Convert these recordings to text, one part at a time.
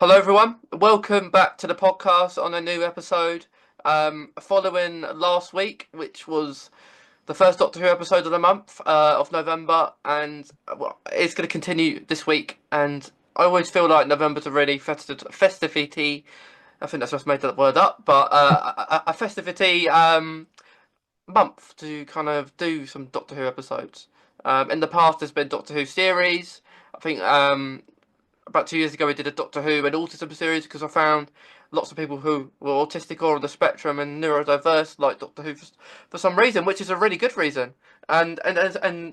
Hello, everyone. Welcome back to the podcast on a new episode. Following last week, which was the first Doctor Who episode of the month of November, and it's going to continue this week. And I always feel like November's a really festivity. I think that's just made that word up, but a festivity month to kind of do some Doctor Who episodes. In the past, there's been Doctor Who series. I think about 2 years ago, we did a Doctor Who and Autism series because I found lots of people who were autistic or on the spectrum and neurodiverse like Doctor Who for some reason, which is a really good reason. And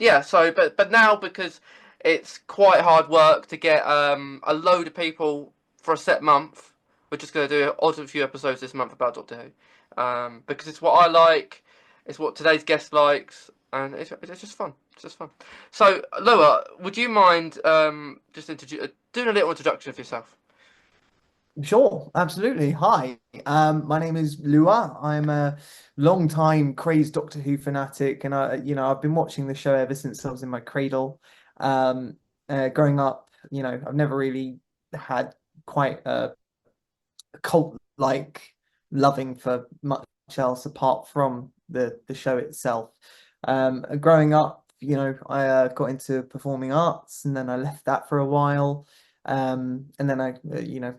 yeah, so but now because it's quite hard work to get a load of people for a set month, we're just going to do odd a few episodes this month about Doctor Who, because it's what I like, it's what today's guest likes, and it's just fun. It's just fun. So, Lewa, would you mind just doing a little introduction of yourself? Sure, absolutely. Hi, my name is Lewa. I'm a long-time crazed Doctor Who fanatic, and I've been watching the show ever since I was in my cradle. Growing up, I've never really had quite a cult-like loving for much else apart from the show itself. Growing up, I got into performing arts, and then I left that for a while. And then I,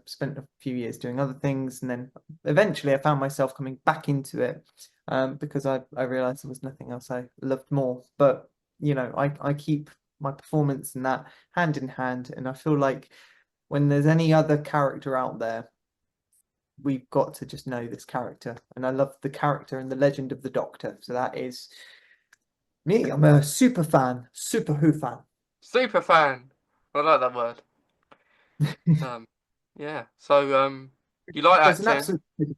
spent a few years doing other things, and then eventually I found myself coming back into it because I realized there was nothing else I loved more. But I keep my performance and that hand in hand, and I feel like when there's any other character out there, we've got to just know this character. And I love the character and the legend of the Doctor. So that is me. I'm a super fan, super Who fan. Super fan. I like that word. Um, yeah. So, you like There's an acting. absolute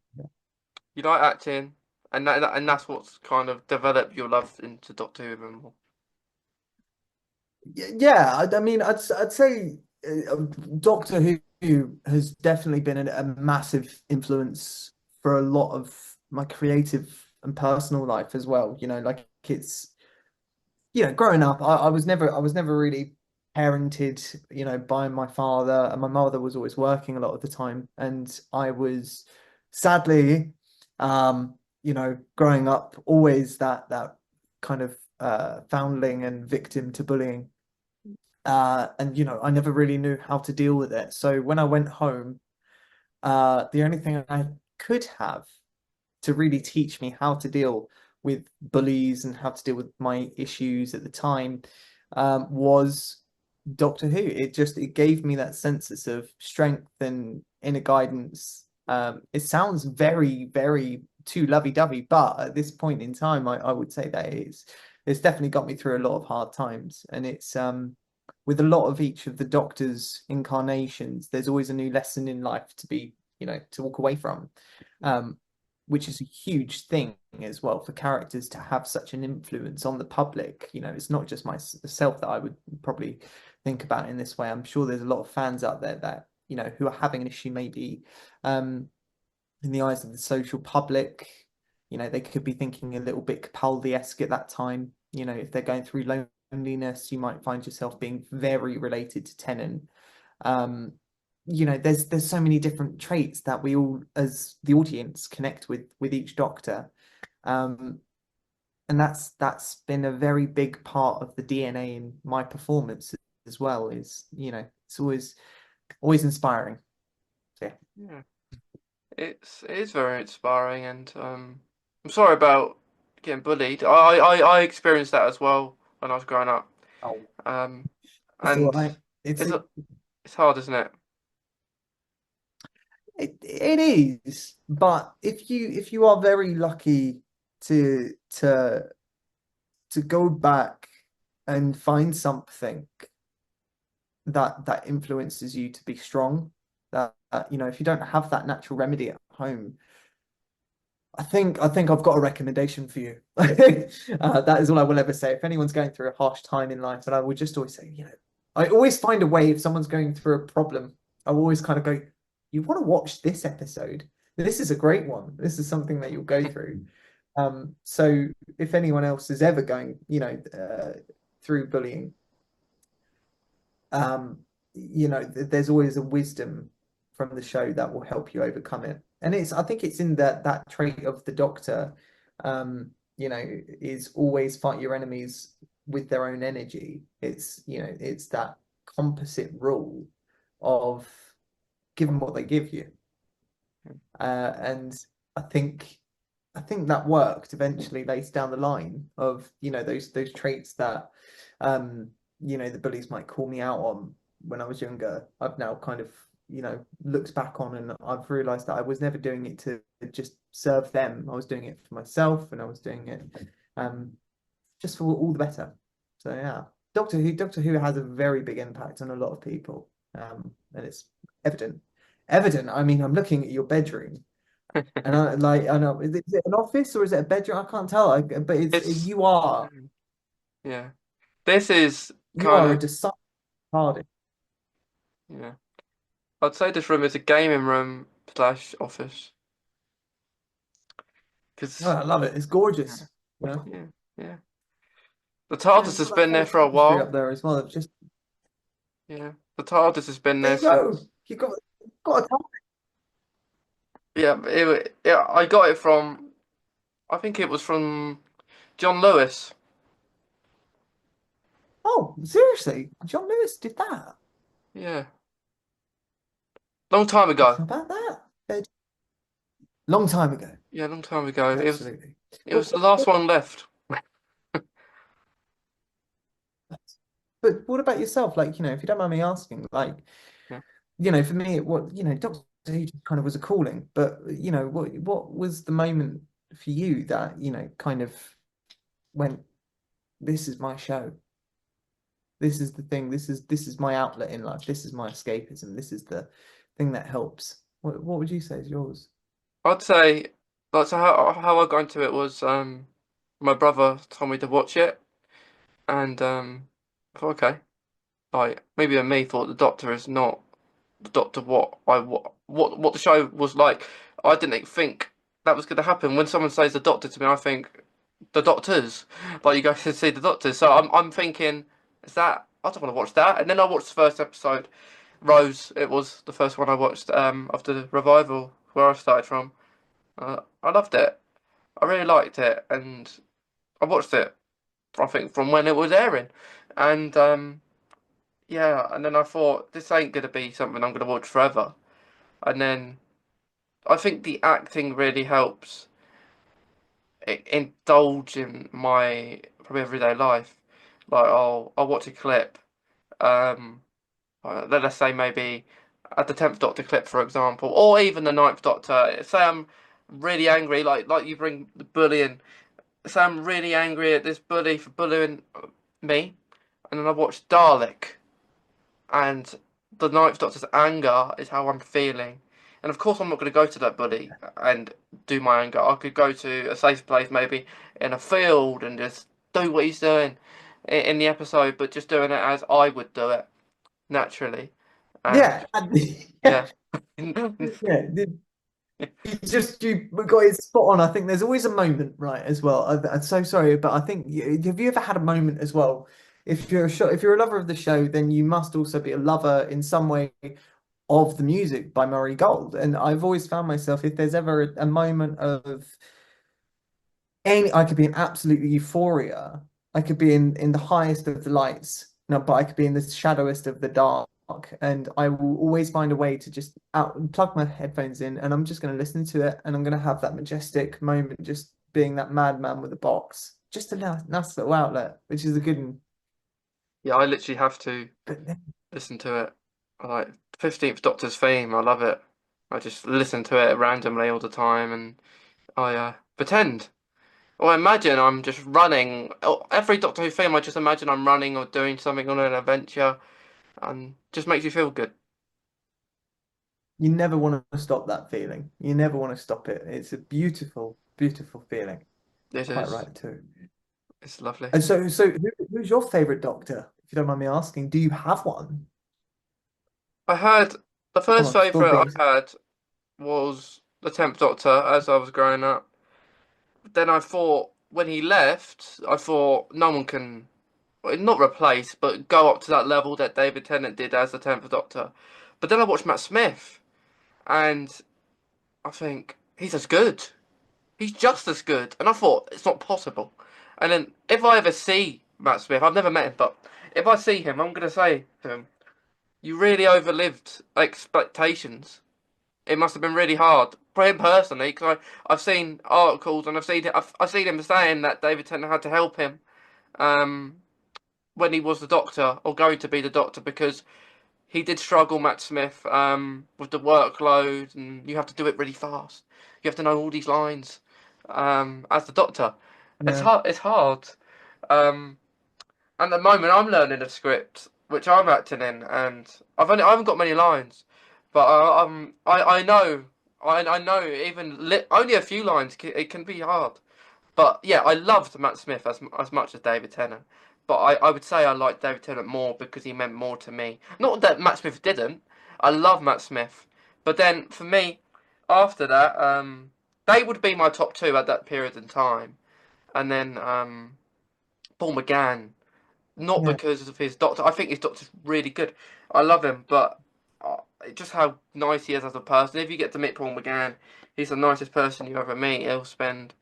You like acting, and that's what's kind of developed your love into Doctor Who even more. yeah. I mean, I'd say Doctor Who has definitely been a massive influence for a lot of my creative and personal life as well. Like it's growing up, I was never really parented, by my father, and my mother was always working a lot of the time, and I was sadly, growing up, always that kind of foundling and victim to bullying. And I never really knew how to deal with it. So when I went home, the only thing I could have to really teach me how to deal with bullies and how to deal with my issues at the time was Doctor Who. It gave me that sense of strength and inner guidance. It sounds very, very too lovey-dovey, but at this point in time, I would say that it's definitely got me through a lot of hard times. And it's with a lot of each of the Doctor's incarnations, there's always a new lesson in life to be, to walk away from. Um, which is a huge thing as well for characters to have such an influence on the public. It's not just myself that I would probably think about in this way. I'm sure there's a lot of fans out there that, who are having an issue maybe um, in the eyes of the social public. They could be thinking a little bit Capaldi-esque at that time. If they're going through loneliness, you might find yourself being very related to Tennant. Um, there's so many different traits that we all, as the audience, connect with each Doctor. Um, and that's been a very big part of the DNA in my performance as well, is, it's always inspiring. So, yeah. Yeah, it is very inspiring, and I'm sorry about getting bullied. I experienced that as well when I was growing up. Oh, Um, it's all and right. it's it's hard, isn't it? It is, but if you are very lucky to to to go back and find something that influences you to be strong, that if you don't have that natural remedy at home, I think I've got a recommendation for you. That is all I will ever say. If anyone's going through a harsh time in life, and I would just always say, I always find a way if someone's going through a problem. I always kind of go, you want to watch this episode. This is a great one. This is something that you'll go through. So if anyone else is ever going, through bullying, there's always a wisdom from the show that will help you overcome it. And I think it's in that trait of the Doctor, is always fight your enemies with their own energy. It's that composite rule of give them what they give you. And I think I think that worked eventually later down the line of, those traits that the bullies might call me out on when I was younger. I've now kind of, looked back on, and I've realized that I was never doing it to just serve them. I was doing it for myself, and I was doing it um just for all the better. So yeah. Doctor Who has a very big impact on a lot of people. And it's evident. Evident. I mean, I'm looking at your bedroom, and I know, is it an office or is it a bedroom? I can't tell. But It's you are yeah. This is you kind are a of decided artist. yeah. I'd say this room is a gaming room slash office Oh, because I love it. It's yeah, gorgeous. You know, yeah, yeah. The yeah, TARDIS it's has got that been there whole for a tapestry while. up there as well. It's just Yeah, the TARDIS has been there there you go. since. You got a time. Yeah, yeah. I got it from. I think it was from John Lewis. Oh, seriously, John Lewis did that. Yeah, long time I ago. don't know about that. Long time ago. Yeah, long time ago. Absolutely. It But was the last one left. but what about yourself? Like, if you don't mind me asking, like, Yeah. for me, Doctor Who just kind of was a calling. But what was the moment for you that kind of went, this is my show. This is the thing. This is my outlet in life. This is my escapism. This is the thing that helps. What would you say is yours? I'd say, like, so how I got into it was my brother told me to watch it, and I thought, okay, like maybe me thought the Doctor is not the Doctor what the show was like. I didn't think that was going to happen. When someone says the Doctor to me, I think the Doctors, like you go to see the Doctors. So I'm thinking, is that I don't want to watch that. And then I watched the first episode, Rose. It was the first one I watched after the revival where I started from. I loved it. I really liked it, and I watched it. I think from when it was airing, and yeah, and then I thought this ain't gonna be something I'm gonna watch forever. And then I think the acting really helps indulge in my probably everyday life. Like I'll watch a clip. Um, let's say maybe at the 10th Doctor clip, for example, or even the Ninth Doctor. Say I'm really angry, like you bring the bullying. Say I'm really angry at this bully for bullying me, and then I watch Dalek, and the Ninth Doctor's anger is how I'm feeling. And of course, I'm not going to go to that bully and do my anger. I could go to a safe place, maybe in a field, and just do what he's doing in the episode, but just doing it as I would do it naturally. And Yeah, yeah, yeah, yeah. You got it spot on. I think there's always a moment, right, as well. I'm so sorry, but I think have you ever had a moment as well? If you're a lover of the show, then you must also be a lover in some way of the music by Murray Gold. And I've always found myself, if there's ever a moment of I could be in absolute euphoria. I could be in the highest of the lights, no, but I could be in the shadowest of the dark. And I will always find a way to just plug my headphones in, and I'm just going to listen to it, and I'm going to have that majestic moment, just being that madman with a box, just a nice little outlet, which is a good one. yeah, I literally have to But listen to it. I like 15th Doctor's theme. I love it. I just listen to it randomly all the time, and I pretend. Or imagine I'm just running. Every Doctor Who film, I just imagine I'm running or doing something on an adventure, and just makes you feel good. you never want to stop that feeling. You never want to stop it. It's a beautiful, beautiful feeling. This Quite is right too. it's lovely. And so who's your favorite Doctor? If you don't mind me asking, do you have one? I had the Come first on, spill favourite beans. I had was the 10th Doctor as I was growing up. Then I thought when he left, I thought no one can well, not replace, but go up to that level that David Tennant did as the 10th Doctor. But then I watched Matt Smith. and I think he's as good. He's just as good. And I thought it's not possible. And then if I ever see Matt Smith, I've never met him, but if I see him, I'm gonna say to him, "You really overlived expectations. It must have been really hard for him personally, because I've seen articles and I've seen him saying that David Tennant had to help him um, when he was the Doctor or going to be the Doctor because he did struggle, Matt Smith, with the workload, and you have to do it really fast. You have to know all these lines as the Doctor. It's Yeah. hard. It's hard. Um, at the moment, I'm learning a script which I'm acting in, and I haven't got many lines, but I know I know only a few lines. It can be hard. But yeah, I loved Matt Smith as much as David Tennant. But I would say I liked David Tennant more because he meant more to me. Not that Matt Smith didn't. I love Matt Smith. But then for me, after that, they would be my top two at that period in time. And then Paul McGann, not Yeah. because of his Doctor. I think his Doctor's really good. I love him, but just how nice he is as a person. If you get to meet Paul McGann, he's the nicest person you ever meet. He'll spend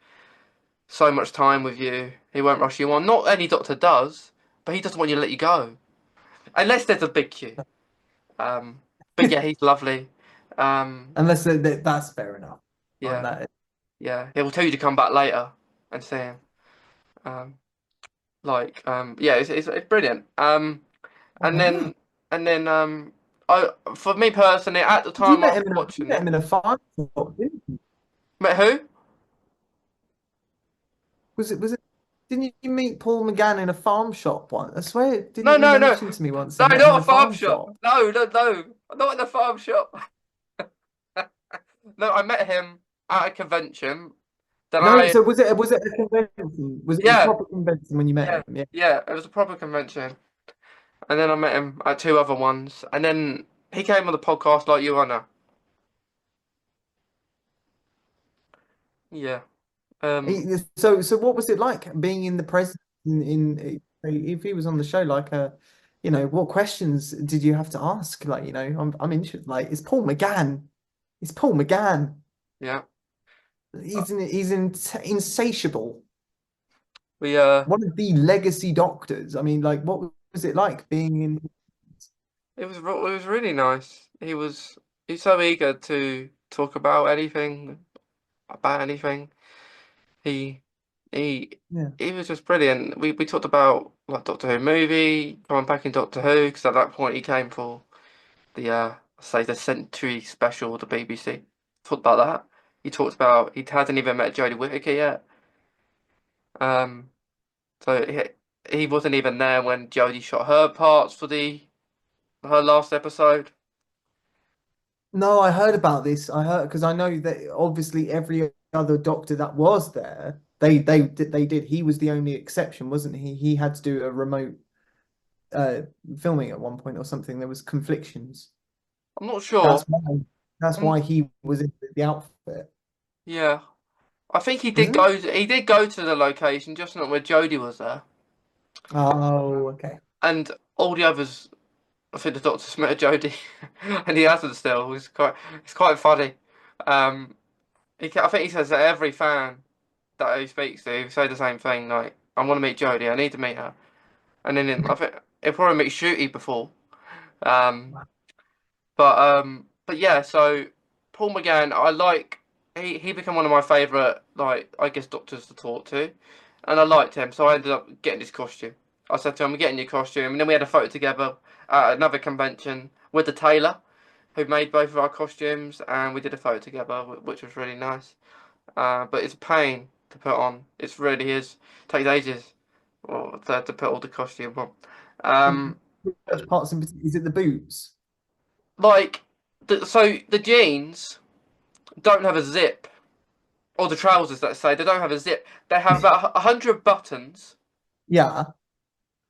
so much time with you. He won't rush you on. Not any doctor does, but he doesn't want you to let you go. Unless there's a big queue. Um, but yeah, he's lovely. Um, Unless that's fair enough. Like yeah, that. yeah. He will tell you to come back later and see him. Um, yeah, it's brilliant. And Oh. then for me personally, at the You time I met was him in you watching met him it, in a farm shop, didn't you? met who? Was it didn't you meet Paul McGann in a farm shop once? I swear, didn't No, you no, no, mention to me once no, you met him in not a a farm farm shop. shop? No, no, no, not in the farm shop. No, I met him at a convention. Then No, I, so was it a convention? Was it a yeah, proper convention when you met yeah, him? Yeah. yeah, it was a proper convention. And then I met him at two other ones. And then he came on the podcast like you are now. Yeah. Um, So what was it like being in the presence if he was on the show, like what questions did you have to ask? Like, I'm interested. Like, it's Paul McGann. It's Paul McGann. yeah. He's insatiable. We One of the legacy doctors. I mean, like, what was it like being in? it was really nice. He's so eager to talk about anything. He he Yeah. he was just brilliant. We talked about like Doctor Who movie, coming back in Doctor Who, because at that point he came for the say the Century special of the BBC. Talked about that. He talked about he hadn't even met Jodie Whittaker yet. Um, so he wasn't even there when Jodie shot her parts for the her last episode. No, I heard about this. I heard because I know that obviously every other doctor that was there, they did. He was the only exception, wasn't he? He had to do a remote uh filming at one point or something. There was conflictions. I'm not sure. That's why that's I'm, why he was in the outfit, yeah, I think wasn't it? He did go to the location, just not where Jodie was there, Oh, okay. and all the others. I think the Doctor's met Jodie, and he hasn't still. It's quite funny. Um, I think he says that every fan that he speaks to say the same thing. Like, I want to meet Jodie. I need to meet her. And then I think he'll probably meet Shooty before. Um, but yeah. So Paul McGann, I like. He became one of my favourite, like I guess, doctors to talk to, and I liked him. So I ended up getting his costume. I said to him, "I'm getting your costume," and then we had a photo together at another convention with the tailor who made both of our costumes, and we did a photo together, which was really nice. But it's a pain to put on. It really is. It takes ages to put all the costume on. Um, Which parts is it the boots? like, so the jeans don't have a zip, or the trousers, let's say, they don't have a zip. They have about 100 buttons. Yeah.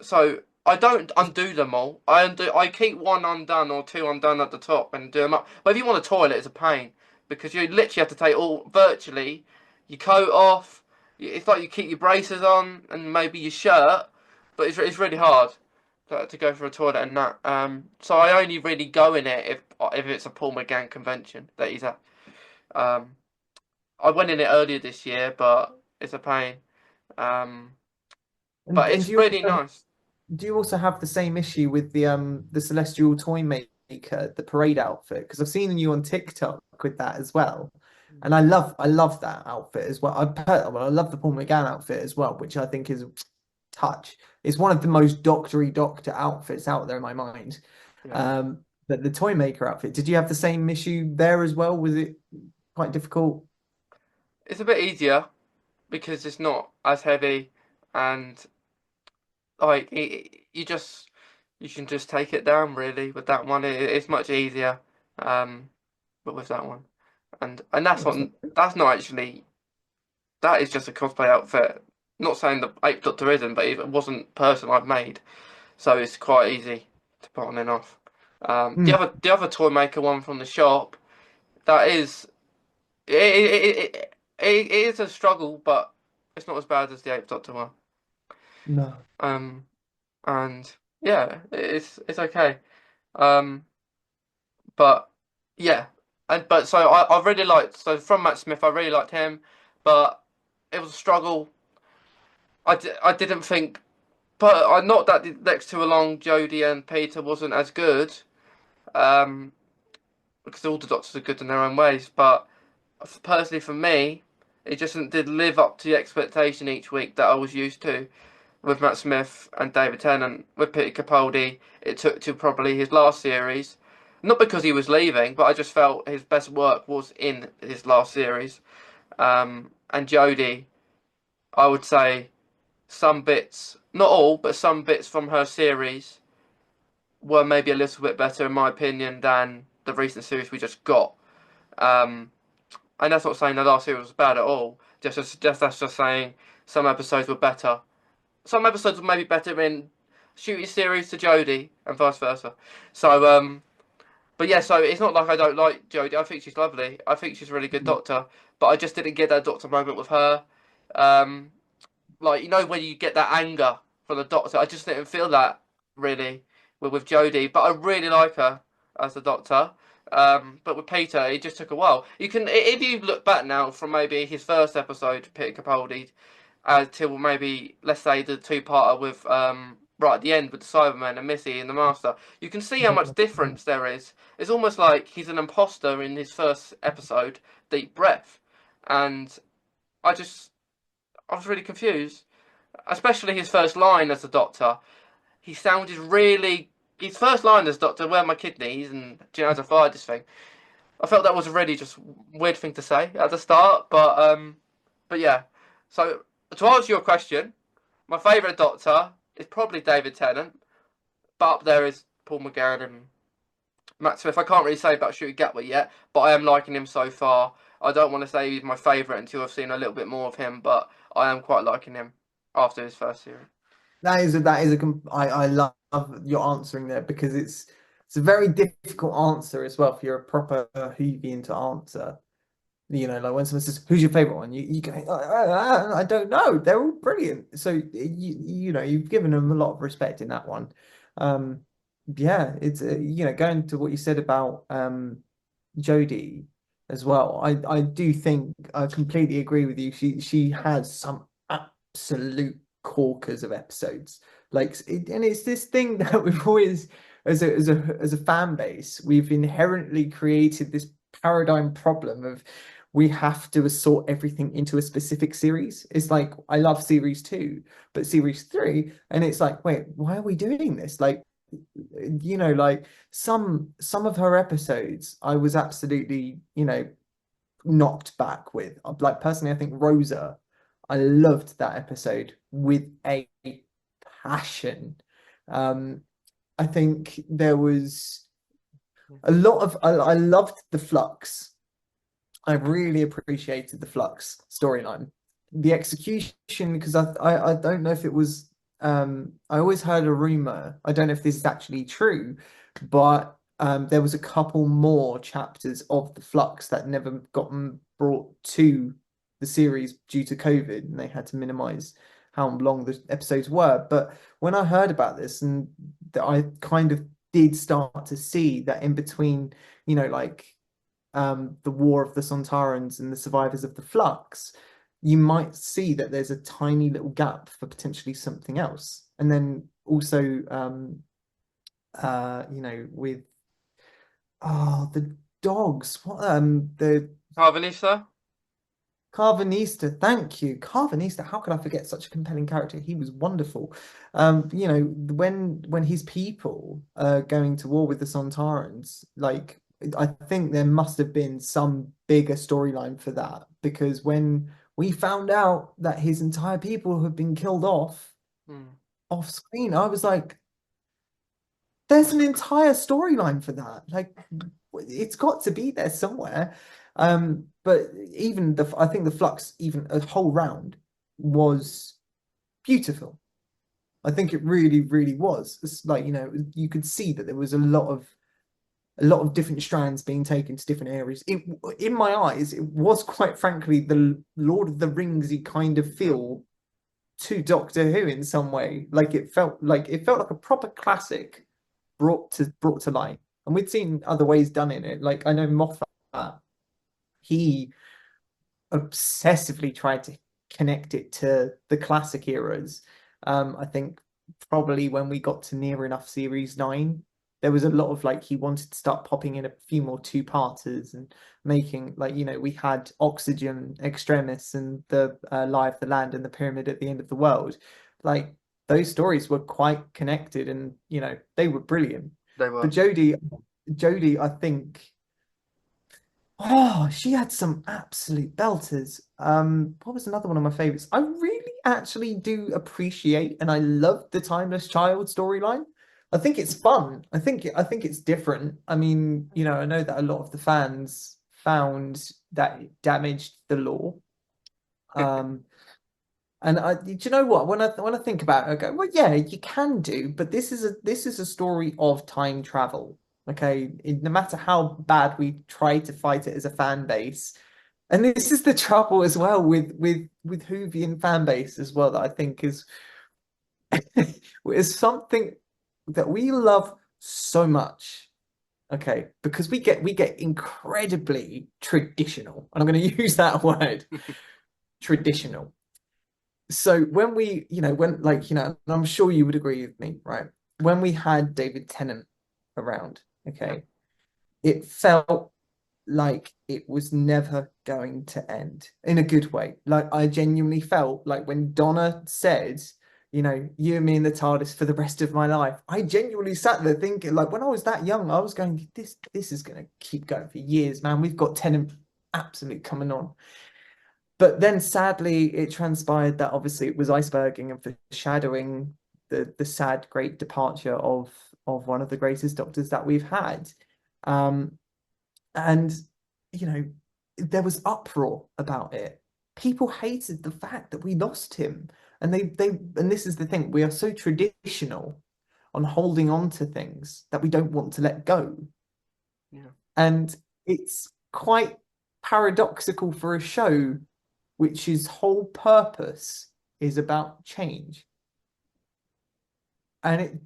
So I don't undo them all. I keep one undone or two undone at the top and do them up. But if you want a toilet, it's a pain because you literally have to take all virtually your coat off. It's like you keep your braces on and maybe your shirt, but it's really hard to go for a toilet and that. So I only really go in it if it's a Paul McGann convention that he's at. Um, I went in it earlier this year, but it's a pain. Um, but And it's really nice. do you also have the same issue with the Celestial Toy Maker, the parade outfit? Because I've seen you on TikTok with that as well. And I love that outfit as well. I love the Paul McGann outfit as well, which I think is touch. It's one of the most doctory doctor outfits out there in my mind. Yeah, But the Toy Maker outfit, did you have the same issue there as well? Was it quite difficult? it's a bit easier because it's not as heavy, and like you can just take it down really with that one. It's much easier, um, but with that one, and that's not actually that is just a cosplay outfit. Not saying the Eighth Doctor isn't, but it wasn't person I've made, so it's quite easy to put on and off. Hmm, The other toy maker one from the shop that is it is a struggle, but it's not as bad as the Eighth Doctor one. no. Um, and yeah, it's okay. Um, but yeah, but so I really liked from Matt Smith. I really liked him, but it was a struggle. I didn't think, but I not that the next two along, Jodie and Peter wasn't as good. Um, because all the Doctors are good in their own ways, but personally for me, it just did live up to the expectation each week that I was used to with Matt Smith and David Tennant. With Peter Capaldi, it took to probably his last series. Not because he was leaving, but I just felt his best work was in his last series. And Jodie, I would say some bits, not all, but some bits from her series were maybe a little bit better, in my opinion, than the recent series we just got. Um, and that's not saying the last series was bad at all. That's just saying some episodes were better. Some episodes were maybe better in Shooty series to Jodie and vice versa. So but yeah, so it's not like I don't like Jodie. I think she's lovely. I think she's a really good doctor. But I just didn't get that doctor moment with her. Um, like when you get that anger from the doctor, I just didn't feel that really with Jodie. But I really like her as the doctor. But with Peter, it just took a while. You can, if you look back now from maybe his first episode, Peter Capaldi, till maybe let's say the two-parter with right at the end with the Cybermen and Missy and the Master, you can see how much difference there is. It's almost like he's an imposter in his first episode, Deep Breath, and I just I was really confused, especially his first line as a doctor. He sounded really. His first line as Doctor, where are my kidneys? And do you know, as I fired this thing. I felt that was a really just weird thing to say at the start, but yeah. So to answer your question, my favourite Doctor is probably David Tennant, but up there is Paul McGann and Matt Smith. I can't really say about Shooty Gatwa yet, but I am liking him so far. I don't want to say he's my favourite until I've seen a little bit more of him, but I am quite liking him after his first series. I love your answering there because it's a very difficult answer as well if you're a proper Whovian to answer. Like when someone says, "Who's your favorite one?" You go, I don't know. They're all brilliant. So you've given them a lot of respect in that one. Um, yeah, it's going to what you said about Jodie as well. I do think I completely agree with you. She has some absolute corkers of episodes. And it's this thing that we've always, as a fan base, we've inherently created this paradigm problem of we have to assort everything into a specific series. It's like I love series two, but series three, and it's like, wait, why are we doing this? Like some of her episodes, I was absolutely, knocked back with. Like personally, I think Rosa, I loved that episode with a passion. Um, I think there was a lot of I loved the flux. I really appreciated the Flux storyline. The execution, because I don't know if it was I always heard a rumor. I don't know if this is actually true, but there was a couple more chapters of the Flux that never gotten brought to the series due to COVID, and they had to minimize how long the episodes were. But when I heard about this, and that I kind of did start to see that in between, like the War of the Sontarans and the survivors of the Flux, you might see that there's a tiny little gap for potentially something else. And then also, with the dogs, the Harvanista? Carvanista, thank you. Carvanista, how could I forget such a compelling character? He was wonderful. When his people are going to war with the Sontarans, like I think there must have been some bigger storyline for that, because when we found out that his entire people had been killed off screen, I was like, there's an entire storyline for that. Like, it's got to be there somewhere. But even I think the Flux, even a whole round, was beautiful. I think it really, really was. It's like, you could see that there was a lot of different strands being taken to different areas. In my eyes, it was quite frankly the Lord of the Ringsy kind of feel to Doctor Who in some way. Like it felt like a proper classic brought to light. And we'd seen other ways done in it. Like I know Moffat, he obsessively tried to connect it to the classic eras. I think probably when we got to near enough series 9, there was a lot of like he wanted to start popping in a few more two-parters and making like we had Oxygen Extremis and the Lie of the Land and the Pyramid at the End of the World. Like those stories were quite connected, and they were brilliant. They were. But Jodie, I think, oh, she had some absolute belters. What was another one of my favorites? I really actually do appreciate and I love the Timeless Child storyline. I think it's fun. I think it's different. I mean, I know that a lot of the fans found that it damaged the lore. Um, and do you know what? When I think about it, I go, well, yeah, you can do, but this is a story of time travel. Okay, no matter how bad we try to fight it as a fan base, and this is the trouble as well with Whovian fan base as well, that I think is something that we love so much. Okay, because we get incredibly traditional, and I'm going to use that word, traditional. So when and I'm sure you would agree with me, right? When we had David Tennant around, okay, it felt like it was never going to end in a good way. Like I genuinely felt like when Donna said, you and me in the TARDIS for the rest of my life, I genuinely sat there thinking, like when I was that young, I was going, this is going to keep going for years, man. We've got Tennant absolutely coming on. But then sadly, it transpired that obviously it was iceberging and foreshadowing the sad, great departure of one of the greatest doctors that we've had. And there was uproar about it. People hated the fact that we lost him. And and this is the thing, we are so traditional on holding on to things that we don't want to let go. Yeah. And it's quite paradoxical for a show which his whole purpose is about change. And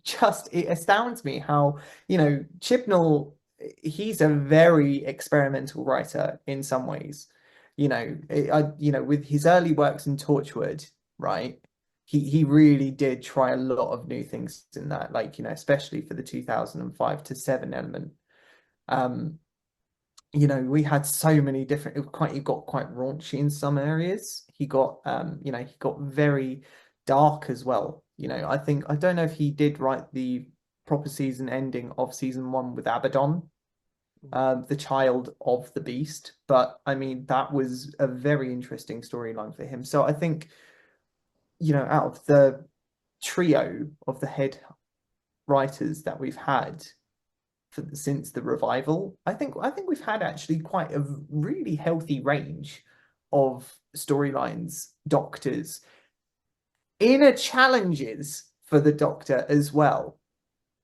it astounds me how, Chibnall, he's a very experimental writer in some ways. With his early works in Torchwood, right? He really did try a lot of new things in that, like, especially for the 2005 to 7 element. We had so many different, it got quite raunchy in some areas. He got very dark as well. I don't know if he did write the proper season ending of season 1 with Abaddon, the child of the beast, but I mean that was a very interesting storyline for him. So I think, out of the trio of the head writers that we've had since the revival, I think we've had actually quite a really healthy range of storylines, doctors, inner challenges for the Doctor as well.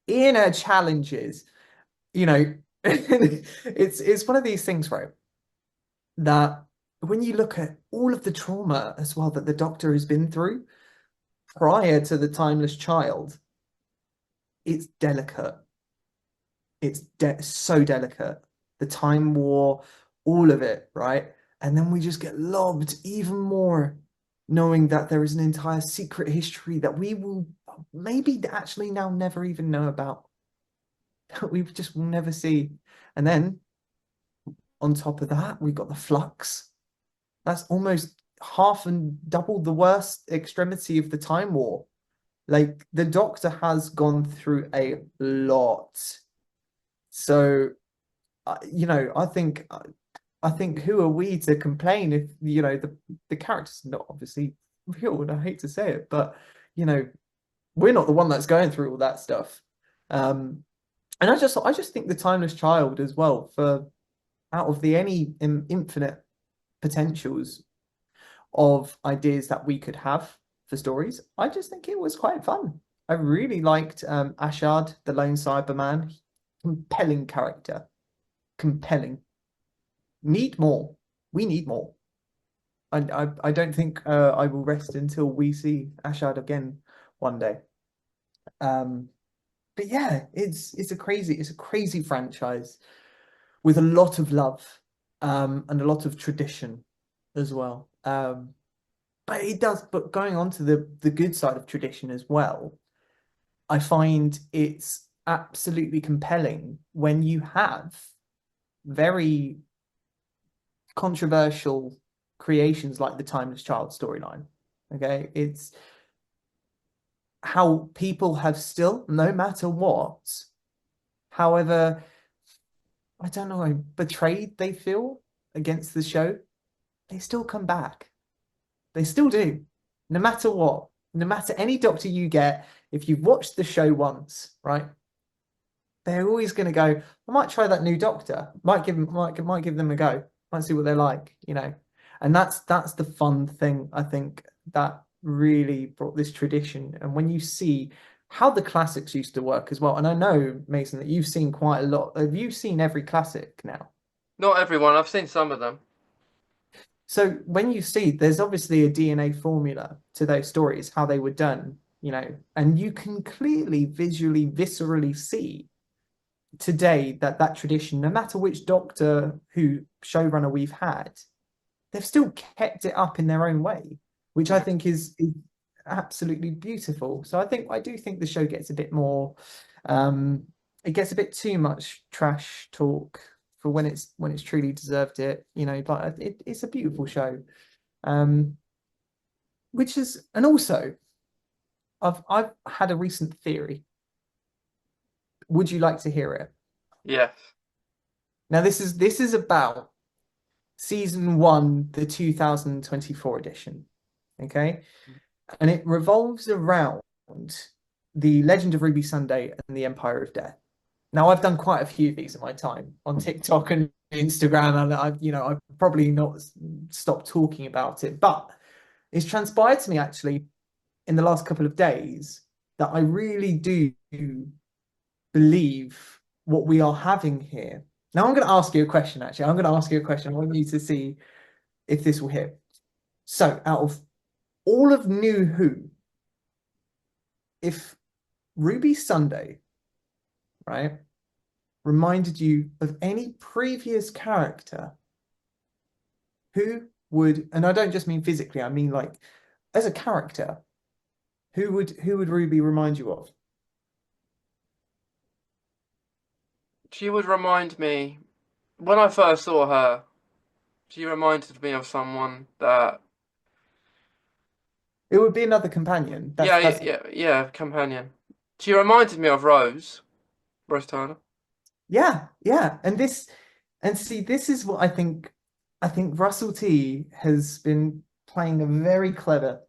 Inner challenges, it's one of these things, right? That when you look at all of the trauma as well that the Doctor has been through prior to the Timeless Child, it's delicate. It's so delicate. The Time War, all of it, right? And then we just get lobbed even more, knowing that there is an entire secret history that we will maybe actually now never even know about. That we just will never see. And then on top of that, we've got the Flux. That's almost half and double the worst extremity of the Time War. Like the Doctor has gone through a lot. So, I think who are we to complain if the character's not obviously real, and I hate to say it, but you know we're not the one that's going through all that stuff. And I just think the Timeless Child as well, for out of the any infinite potentials of ideas that we could have for stories, I just think it was quite fun. I really liked Ashard, the lone Cyberman. Compelling character. Compelling. Need more. We need more. I don't think I will rest until we see Ashard again one day. But yeah, it's a crazy franchise with a lot of love, and a lot of tradition as well. But going on to the good side of tradition as well, I find it's absolutely compelling when you have very controversial creations like the Timeless Child storyline. Okay, it's how people have still, no matter what, however, I don't know, betrayed they feel against the show, they still come back. They still do. No matter what, no matter any Doctor you get, if you've watched the show once, right? They're always going to go, I might try that new Doctor. Might give them a go. Might see what they're like. And that's the fun thing, I think, that really brought this tradition. And when you see how the classics used to work as well, and I know, Mason, that you've seen quite a lot. Have you seen every classic now? Not everyone. I've seen some of them. So when you see, there's obviously a DNA formula to those stories, how they were done, and you can clearly, visually, viscerally see today that tradition, no matter which Doctor Who showrunner we've had, they've still kept it up in their own way, which I think is absolutely beautiful. So I do think the show gets a bit more, it gets a bit too much trash talk for when it's truly deserved it, but it's a beautiful show. Um, and also I've had a recent theory. Would you like to hear it? Yes. Now this is about season one, the 2024 edition. Okay. And it revolves around the Legend of Ruby Sunday and the Empire of Death. Now, I've done quite a few of these in my time on TikTok and Instagram, and I've probably not stopped talking about it, but it's transpired to me actually in the last couple of days that I really do believe what we are having here. Now, I'm going to ask you a question, actually. I'm going to ask you a question. I want you to see if this will hit. So, out of all of New Who, if Ruby Sunday, right, reminded you of any previous character, who would, and I don't just mean physically, I mean like as a character, who would Ruby remind you of? She would remind me, when I first saw her, she reminded me of someone that, It would be another companion. yeah, That's yeah, companion. She reminded me of Rose Tyler. yeah. And see, this is what I think. I think Russell T has been playing a very clever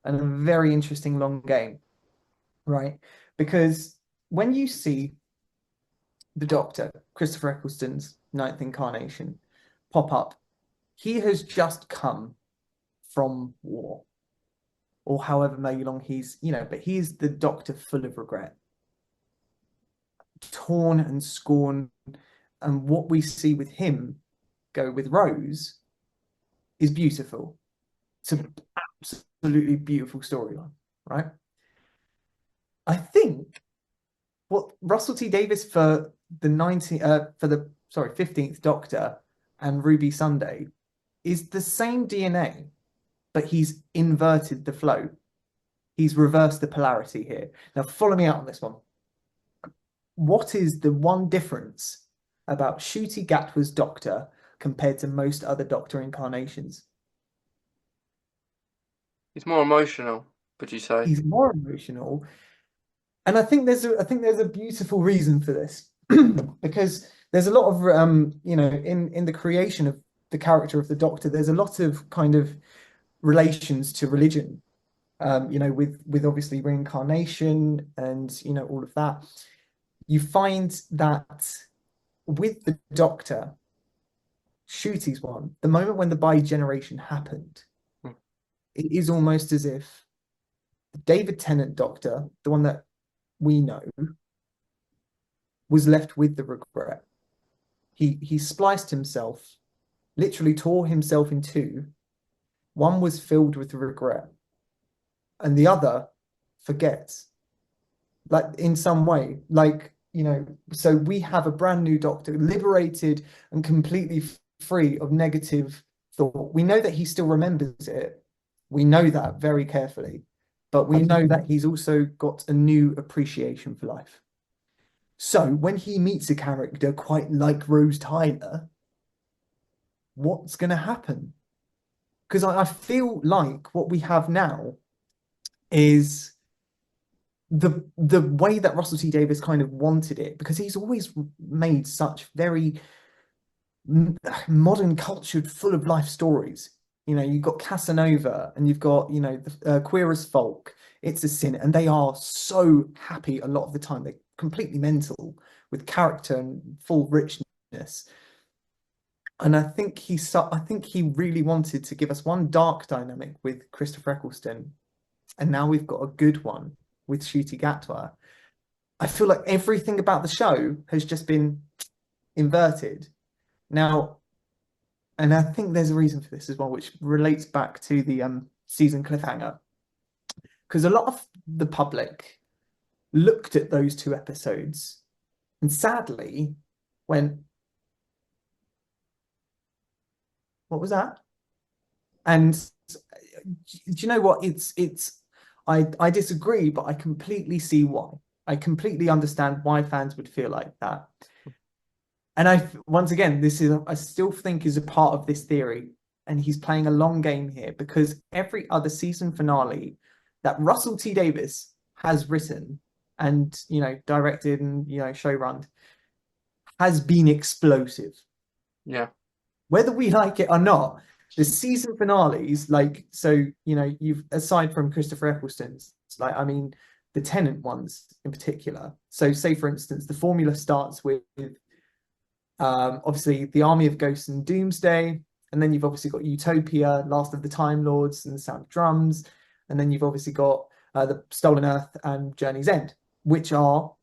and a very interesting long game, right? Because when you see the Doctor, Christopher Eccleston's ninth incarnation, pop up, he has just come from war, or however many long but he's the Doctor full of regret, torn and scorned. And what we see with him go with Rose is beautiful. It's an absolutely beautiful storyline, right? I think what Russell T Davies, for the 15th Doctor and Ruby Sunday is the same DNA, but he's inverted the flow. He's reversed the polarity here. Now, follow me out on this one. What is the one difference about Ncuti Gatwa's Doctor compared to most other Doctor incarnations? He's more emotional, would you say? He's more emotional, and I think there's a beautiful reason for this because there's a lot of in the creation of the character of the Doctor, there's a lot of kind of relations to religion, with obviously reincarnation and all of that. You find that with the Doctor, Ncuti's one, the moment when the bi-generation happened, Hmm. it is almost as if the David Tennant Doctor, the one that we know, was left with the regret. He spliced himself, literally tore himself in two. One was filled with regret, and the other forgets. Like in some way, so we have a brand new Doctor, liberated and completely free of negative thought. We know that he still remembers it. We know that very carefully, but we know that he's also got a new appreciation for life. So when he meets a character quite like Rose Tyler, what's going to happen? Because I feel like what we have now is the way that Russell T Davies kind of wanted it, because he's always made such very modern, cultured, full of life stories. You've got Casanova, and you've got the Queer as Folk, It's a Sin, and they are so happy a lot of the time. They're completely mental with character and full richness. And I think he really wanted to give us one dark dynamic with Christopher Eccleston, and now we've got a good one with Ncuti Gatwa. I feel like everything about the show has just been inverted now, and I think there's a reason for this as well, which relates back to the season cliffhanger, because a lot of the public looked at those two episodes and sadly went, "What was that?" And do you know what? I disagree, but I completely see why. I completely understand why fans would feel like that. And once again, I still think is a part of this theory, and he's playing a long game here, because every other season finale that Russell T Davies has written and directed and show run has been explosive. Yeah. Whether we like it or not, the season finales, you've, aside from Christopher Eccleston's, the Tennant ones in particular. So say, for instance, the formula starts with obviously the Army of Ghosts and Doomsday, and then you've obviously got Utopia, Last of the Time Lords and the Sound of Drums, and then you've obviously got the Stolen Earth and Journey's End, which are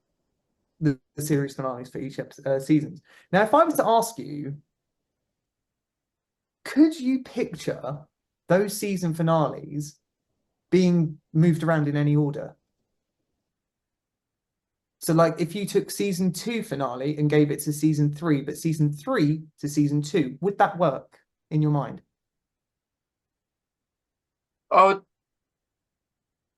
the series finales for each seasons. Now, if I was to ask you, could you picture those season finales being moved around in any order? So, if you took season 2 finale and gave it to season 3, but season 3 to season 2, would that work in your mind?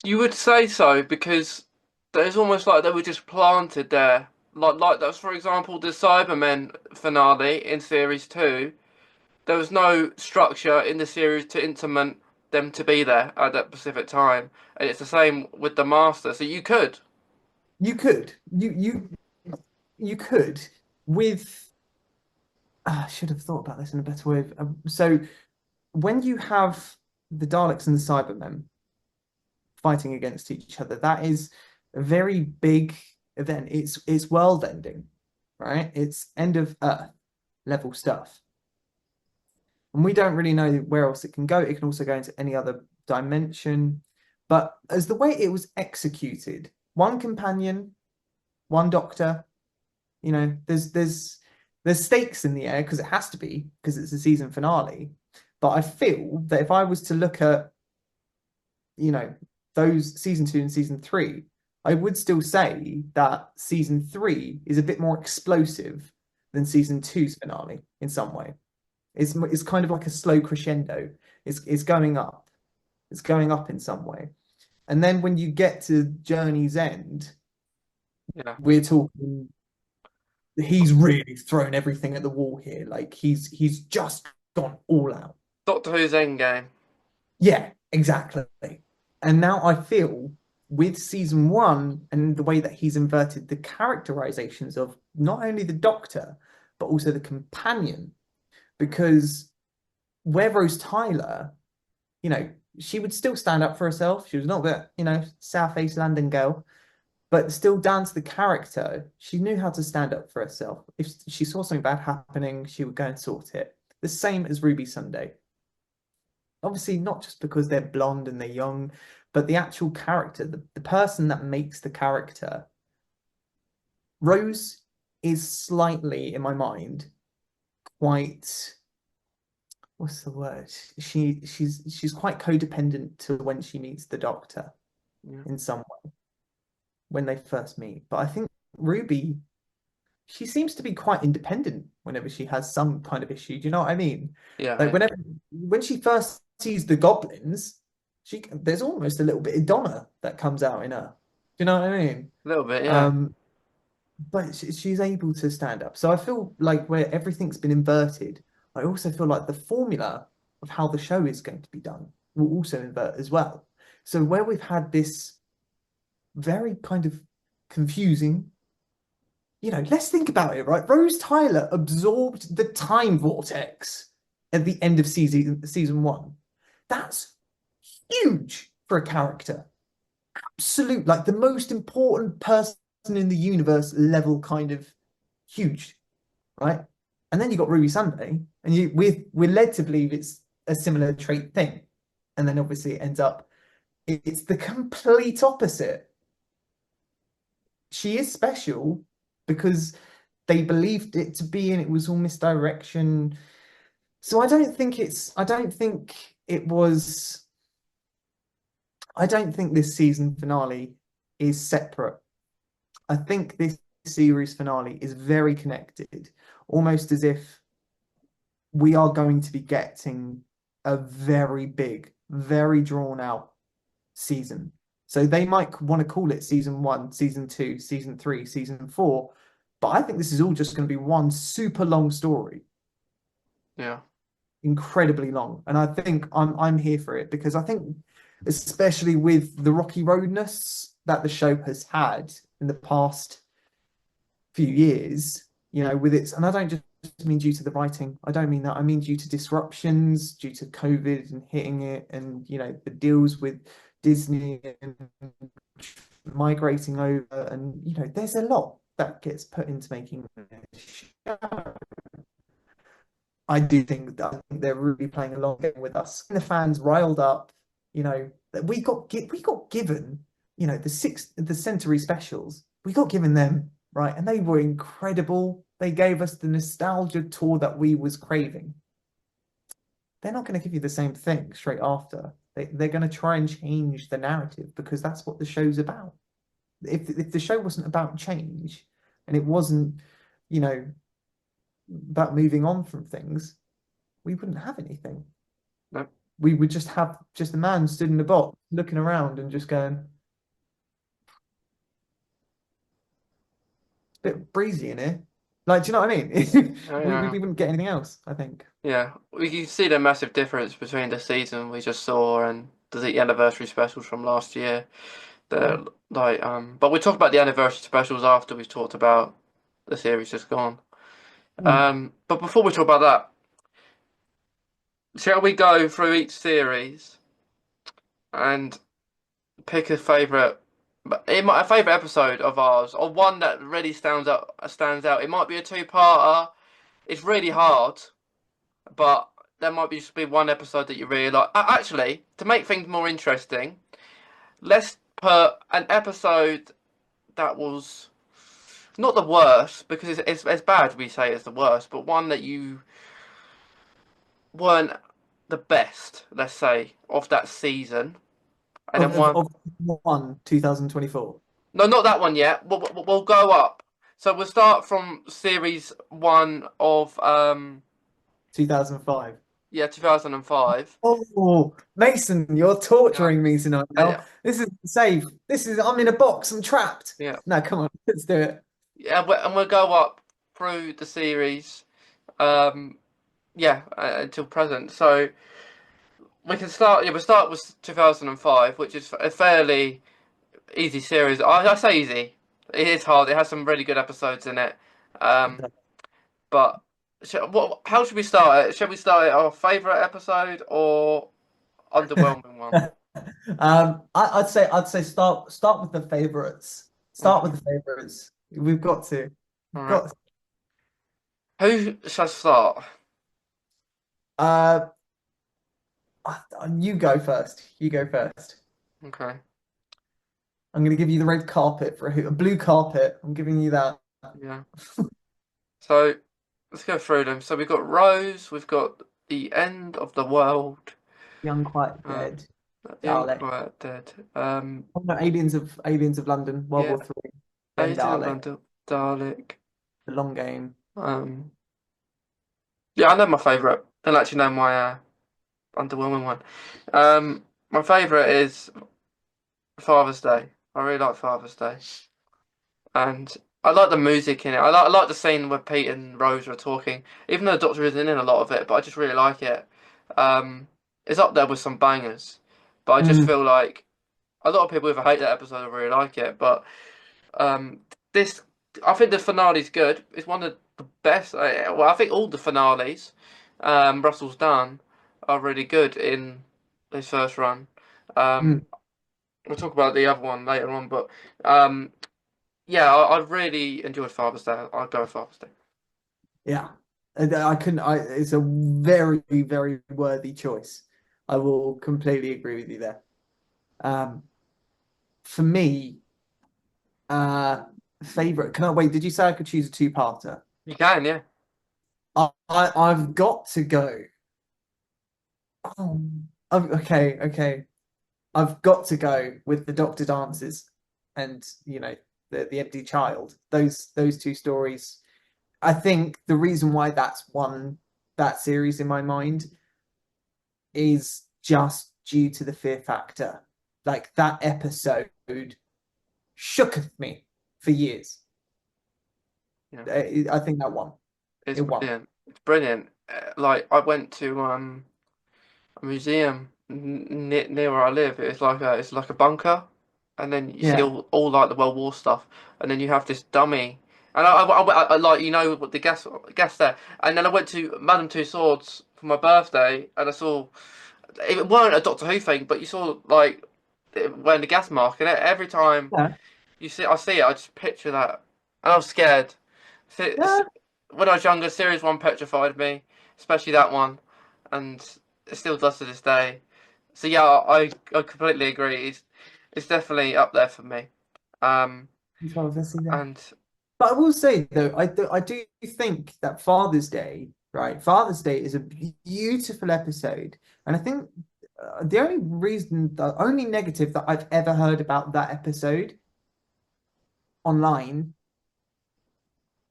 You would say so, because there's almost like they were just planted there. Like that's, for example, the Cybermen finale in series 2. There was no structure in the series to implement them to be there at that specific time, and it's the same with the Master. So you could. You could. You could with. I should have thought about this in a better way. So when you have the Daleks and the Cybermen fighting against each other, that is a very big event. It's world ending, right? It's end of Earth level stuff. And we don't really know where else it can go. It can also go into any other dimension. But as the way it was executed, one companion, one Doctor, there's stakes in the air, because it has to be, because it's a season finale. But I feel that if I was to look at, those season 2 and season 3, I would still say that season three is a bit more explosive than season two's finale in some way. It's kind of like a slow crescendo. It's going up. It's going up in some way. And then when you get to Journey's End, Yeah. we're talking he's really thrown everything at the wall here. Like he's just gone all out. Doctor Who's Endgame. Yeah, exactly. And now I feel with season one and the way that he's inverted the characterizations of not only the Doctor, but also the companion, because where Rose Tyler, you know, she would still stand up for herself. She was not that, South East London girl, but still down to the character, she knew how to stand up for herself. If she saw something bad happening, she would go and sort it. The same as Ruby Sunday. Obviously, not just because they're blonde and they're young, but the actual character, the person that makes the character. Rose is slightly, in my mind, quite, what's the word? She's quite codependent to when she meets the Doctor Yeah. in some way when they first meet. But I think Ruby, she seems to be quite independent whenever she has some kind of issue. Do you know what I mean? Yeah. Like Yeah. when she first sees the goblins, there's almost a little bit of Donna that comes out in her. Do you know what I mean? A little bit. Yeah. Um, but she's able to stand up. So I feel like where everything's been inverted, I also feel like the formula of how the show is going to be done will also invert as well. So where we've had this very kind of confusing, let's think about it, right? Rose Tyler absorbed the time vortex at the end of season one. That's huge for a character. Absolute, like the most important person in the universe level, kind of huge, right? And then you got Ruby Sunday, and we're led to believe it's a similar trait thing, and then obviously it ends up it's the complete opposite. She is special because they believed it to be, and it was all misdirection. So I don't think it was, I don't think this season finale is separate. I think this series finale is very connected, almost as if we are going to be getting a very big, very drawn out season. So they might want to call it season one, season two, season three, season four. But I think this is all just going to be one super long story, Yeah. incredibly long. And I think I'm here for it because I think, especially with the rocky roadness that the show has had in the past few years, with its, and I don't just mean due to the writing. I don't mean that. I mean due to disruptions, due to COVID and hitting it, and the deals with Disney and migrating over, and there's a lot that gets put into making a show. I think they're really playing a long game with us. And the fans riled up, that we got given, the Century specials. We got given them, right, and they were incredible. They gave us the nostalgia tour that we was craving. They're not going to give you the same thing straight after. They're going to try and change the narrative because that's what the show's about. If the show wasn't about change and it wasn't, you know, about moving on from things, we wouldn't have anything. No. We would just have just a man stood in the box looking around and just going, it's a bit breezy in here. Like, do you know what I mean? Oh, We yeah. wouldn't get anything else, I think. Yeah. We can see the massive difference between the season we just saw and the anniversary specials from last year. Mm. But we talk about the anniversary specials after we've talked about the series just gone. Mm. But before we talk about that, shall we go through each series and pick a favourite? A favourite episode of ours, or one that really stands out. Stands out. It might be a two-parter. It's really hard, but there might just be one episode that you really like. Actually, to make things more interesting, let's put an episode that was not the worst because it's bad we say it's the worst, but one that you weren't the best, let's say, of that season, and then Of one. of one 2024. No, not that one yet. We'll go up. So we'll start from series one of 2005. yeah 2005. Oh, Mason, you're Yeah, torturing me tonight now. yeah, This is safe. I'm in a box. I'm trapped. yeah, No, come on, let's do it. yeah. And we'll go up through the series. Um, yeah, until present. So we can start. Yeah, we'll start with 2005, which is a fairly easy series. I say easy. It is hard. It has some really good episodes in it. Um, but how should we start it? Should we start it our favorite episode or underwhelming one? I'd say start with the favorites. Start with Okay. the favorites. We've got to. All We've right. got to. Who shall I start? Uh, you go first. You go first. Okay. I'm going to give you the red carpet for a blue carpet. I'm giving you that. Yeah. So let's go through them. So we've got Rose. We've got the end of the world. Young Quiet Um, Dead. Young Dalek. Quiet Dead. Oh, no, Aliens of London, World Yeah. War Three, then Agent of Dalek, London. Dalek. The Long Game. Um. Yeah, I know my favourite. I don't actually know my underwhelming one. My favourite is Father's Day. I really like Father's Day, and I like the music in it. I like the scene where Pete and Rose are talking, even though the Doctor isn't in a lot of it. But I just really like it. Um, it's up there with some bangers, but I just Mm, feel like a lot of people either hate that episode or really like it. But um, this, I think the finale's good. It's one of the best. Well, I think all the finales Russell's done are really good in his first run. mm, Um, we'll talk about the other one later on, but um, yeah, I really enjoyed Father's Day. I'll go with Father's Day. yeah. I couldn't. It's a very, very worthy choice. I will completely agree with you there. Um, for me, uh, favorite. Can I wait? Did you say I could choose a two-parter? You can, yeah. I've got to go. Oh, okay, okay. I've got to go with the Doctor Dances and the Empty Child. Those two stories. I think the reason why that's won that series in my mind is just due to the fear factor. Like that episode shooketh me for years. Yeah, I think that won. it's It won. brilliant. It's brilliant. Like I went to a museum near where I live. It's like a bunker, and then you see Yeah. all like the World War stuff, and then you have this dummy. And I like what the gas there. And then I went to Madame Tussauds for my birthday, and I saw it weren't a Doctor Who thing, but you saw like wearing the gas mask, and every time Yeah. I see it, I just picture that, and I was scared. Yeah. When I was younger, Series One petrified me, especially that one, and it still does to this day. So yeah, I completely agree. It's definitely up there for me. Um, Controversy there. and But I will say though, I do think that Father's Day, right? Father's Day is a beautiful episode, and I think the only negative that I've ever heard about that episode online,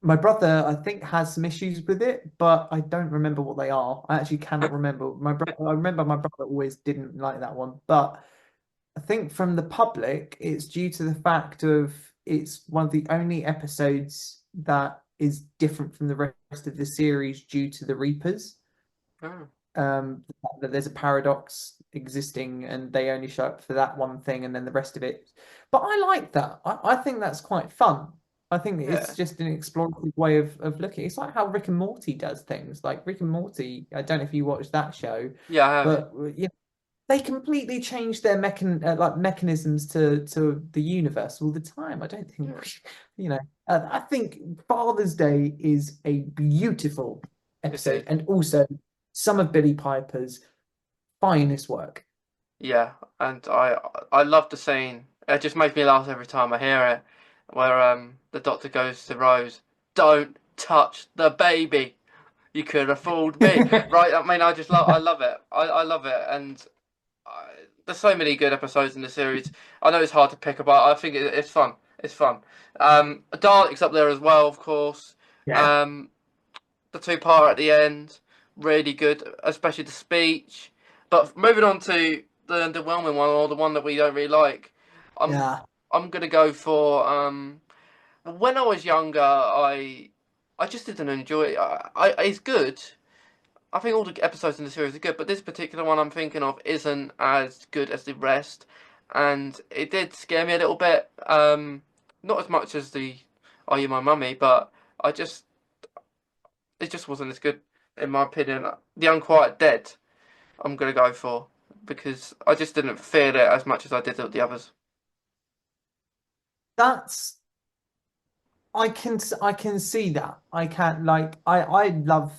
my brother I think has some issues with it, but I don't remember what they are. I actually cannot remember. I remember my brother always didn't like that one, but I think from the public, it's due to the fact of it's one of the only episodes that is different from the rest of the series due to the Reapers. oh, That there's a paradox existing and they only show up for that one thing and then the rest of it. But I like that. I think that's quite fun. I think it's yeah, just an explorative way of looking. It's like how Rick and Morty does things. Like Rick and Morty, I don't know if you watched that show, yeah, I have. but they completely change their mechanisms to the universe all the time. I don't think Yeah, I think Father's Day is a beautiful it episode is. and also some of Billy Piper's finest work. Yeah, and I love the scene. It just makes me laugh every time I hear it, where the Doctor goes to Rose, "Don't touch the baby. You could have fooled me." Right? I mean, I love it. I love it, and there's so many good episodes in the series. I know it's hard to pick apart. I think it's fun. It's fun. Dalek's up there as well, of course. Yeah. Um, the two-part at the end, really good, especially the speech. But moving on to the underwhelming one, or the one that we don't really like, I'm Yeah. I'm gonna go for when I was younger, I just didn't enjoy it. It's good. I think all the episodes in the series are good, but this particular one I'm thinking of isn't as good as the rest, and it did scare me a little bit. Not as much as the Are You My Mummy, but I just it just wasn't as good in my opinion. The Unquiet Dead I'm gonna go for because I just didn't feel it as much as I did with the others. That's I can see that. I can't like I love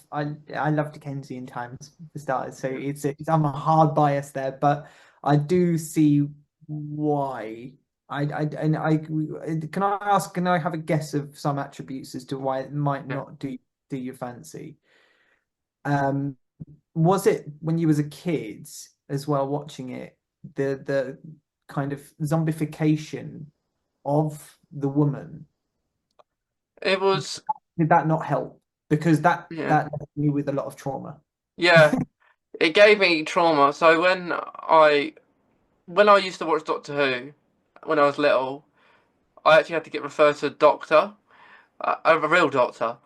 Dickensian times for starters. So it's I'm a hard bias there, but I do see why. I can I ask, can I have a guess of some attributes as to why it might Yeah, not do your fancy? Um, was it when you was a kid as well watching it, the kind of zombification of the woman? it was. Did that not help? Because Yeah, that left me with a lot of trauma. yeah. It gave me trauma. So when I used to watch Doctor Who when I was little, I actually had to get referred to a doctor, a real doctor,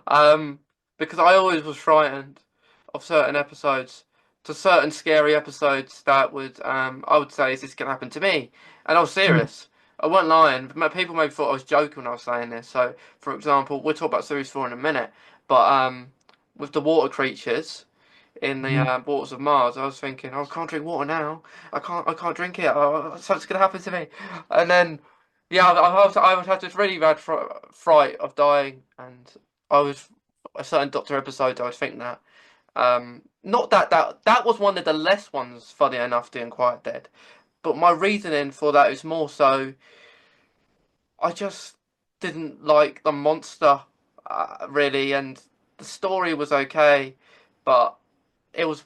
um, because I always was frightened of certain episodes, to certain scary episodes that would I would say, is this gonna happen to me? And I was Mm, serious. I wasn't lying. People maybe thought I was joking when I was saying this. So, for example, we'll talk about series four in a minute, but with the water creatures in the mm, waters of Mars, I was thinking, oh, I can't drink water now. I can't drink it. Oh, something's gonna happen to me. And then, yeah, I was had this really bad fright of dying, and I was a certain Doctor episode. I was thinking that. Not that was one of the less ones. Funny enough, the Unquiet Dead. But my reasoning for that is more so I just didn't like the monster really, and the story was okay, but it was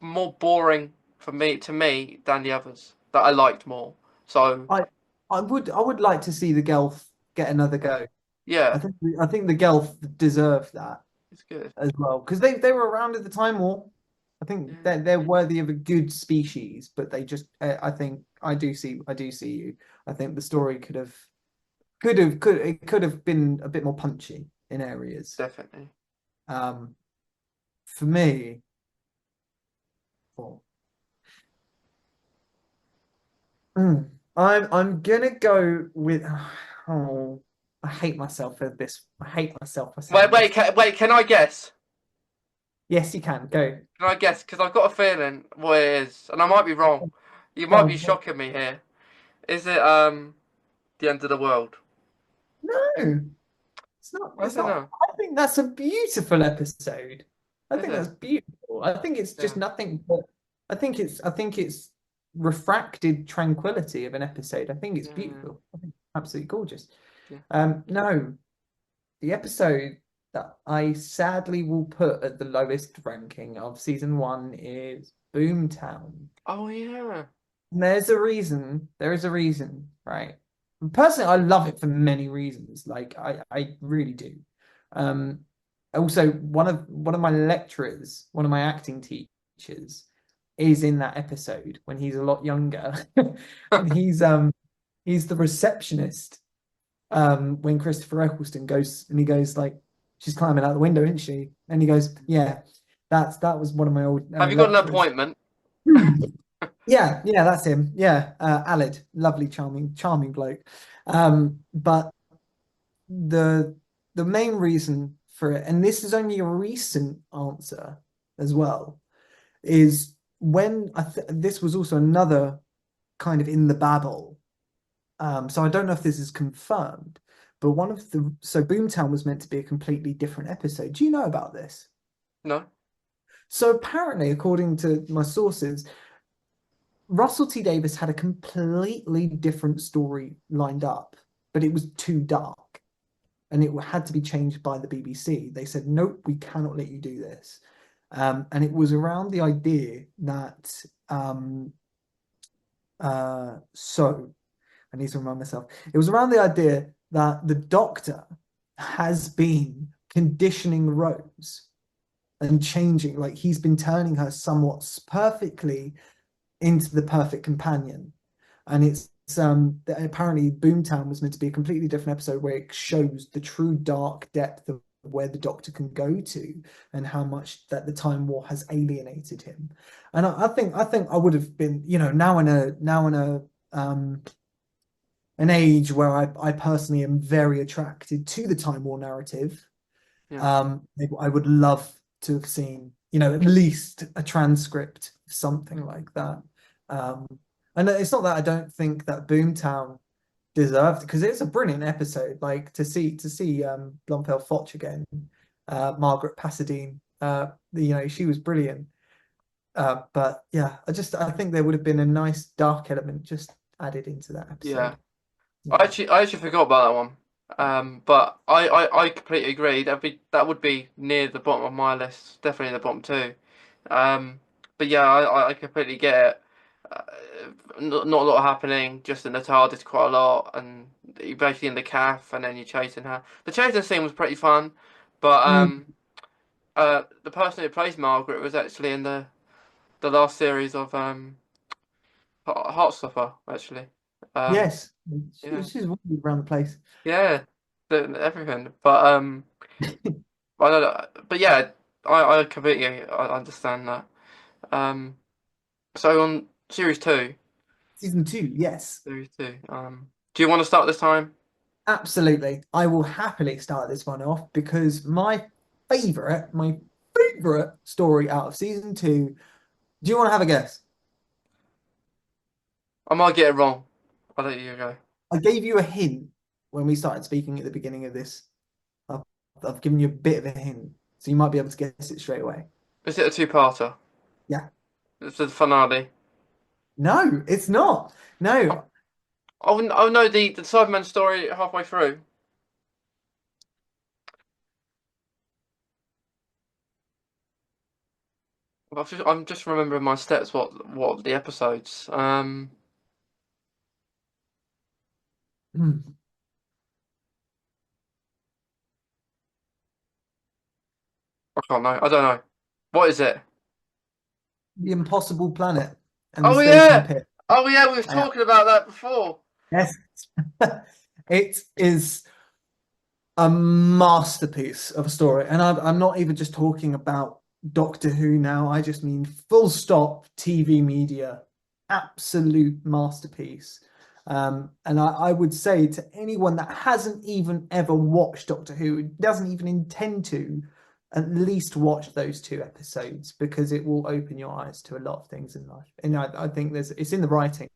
more boring for me to me than the others that I liked more. So I I would like to see the Gelf get another go. yeah, I think the Gelf deserve that it's good. as well because they were around at the time. Or I think Yeah, they're worthy of a good species, but they just I think I do see you. I think the story could have been a bit more punchy in areas. definitely. Um, for me, well, mm, I'm gonna go with oh, I hate myself for this. I hate myself for saying this. Wait, can I guess? Yes, you can go. Can I guess? Because I've got a feeling what it is, and I might be wrong. You might be Oh, shocking me here. Is it the end of the world? no, it's not. I It's don't not. know. I think that's a beautiful episode. I Is think it? that's beautiful. I think it's just Yeah, nothing but. I think it's refracted tranquility of an episode. I think it's yeah, beautiful. I think it's absolutely gorgeous. yeah. No, the episode that I sadly will put at the lowest ranking of season one is Boomtown. Oh yeah. And there's a reason. There is a reason, right? Personally, I love it for many reasons. Like I really do. Um, Also, one of my lecturers, one of my acting teachers, is in that episode when he's a lot younger, and he's the receptionist when Christopher Eccleston goes and he goes like, she's climbing out the window, isn't she? And he goes, yeah, that was one of my old Have you got an lecturers. appointment? Yeah, yeah, that's him. Yeah, Alid, lovely, charming bloke. But the the main reason for it, and this is only a recent answer as well, is when this was also another kind of in the babble. So I don't know if this is confirmed, but one of the so Boomtown was meant to be a completely different episode. Do you know about this? No. So apparently, according to my sources, Russell T Davies had a completely different story lined up, but it was too dark and it had to be changed by the BBC. They said, nope, we cannot let you do this. And it was around the idea that so I need to remind myself. It was around the idea that the Doctor has been conditioning Rose and changing, like he's been turning her somewhat perfectly into the perfect companion. And it's apparently Boomtown was meant to be a completely different episode where it shows the true dark depth of where the Doctor can go to and how much that the Time War has alienated him. And I think I would have been, now in a an age where I personally am very attracted to the Time War narrative. Yeah. I would love to have seen, at least a transcript, something like that. Um, and it's not that I don't think that Boomtown deserved, because it's a brilliant episode. Like to see Blomfeld Foch again, Margaret Pasadine. She was brilliant. But yeah, I think there would have been a nice dark element just added into that Yeah. episode. I Yeah. actually I actually forgot about that one. But I completely agree. That would be near the bottom of my list, definitely the bottom two. Um, but yeah, I completely get it. Uh, not a lot happening, just in the TARDIS quite a lot, and you're basically in the calf, and then you're chasing her. The chasing scene was pretty fun, but Mm, the person who plays Margaret was actually in the last series of Heartstopper, actually. Um, yes, yeah, she's walking around the place. yeah, everything. But I don't know, but yeah, I completely I understand that. Um, so on Season two, yes. series two. Do you want to start this time? Absolutely. I will happily start this one off because my favorite story out of season two. Do you want to have a guess? I might get it wrong. I'll let you go. I gave you a hint when we started speaking at the beginning of this. I've, I've given you a bit of a hint, so you might be able to guess it straight away. Is it a two-parter? Yeah. It's the finale. No, it's not. No. Oh no, the Cyberman story halfway through. I'm just remembering my steps. What the episodes? Hmm. I can't know. I don't know. What is it? The Impossible Planet and the Oh Station yeah. Pit. Oh yeah. We was Yeah. talking about that before. Yes. It is a masterpiece of a story. And I'm not even just talking about Doctor Who now. I just mean full stop TV media, absolute masterpiece. And I would say to anyone that hasn't even ever watched Doctor Who, doesn't even intend to, at least watch those two episodes because it will open your eyes to a lot of things in life. And I think it's in the writing.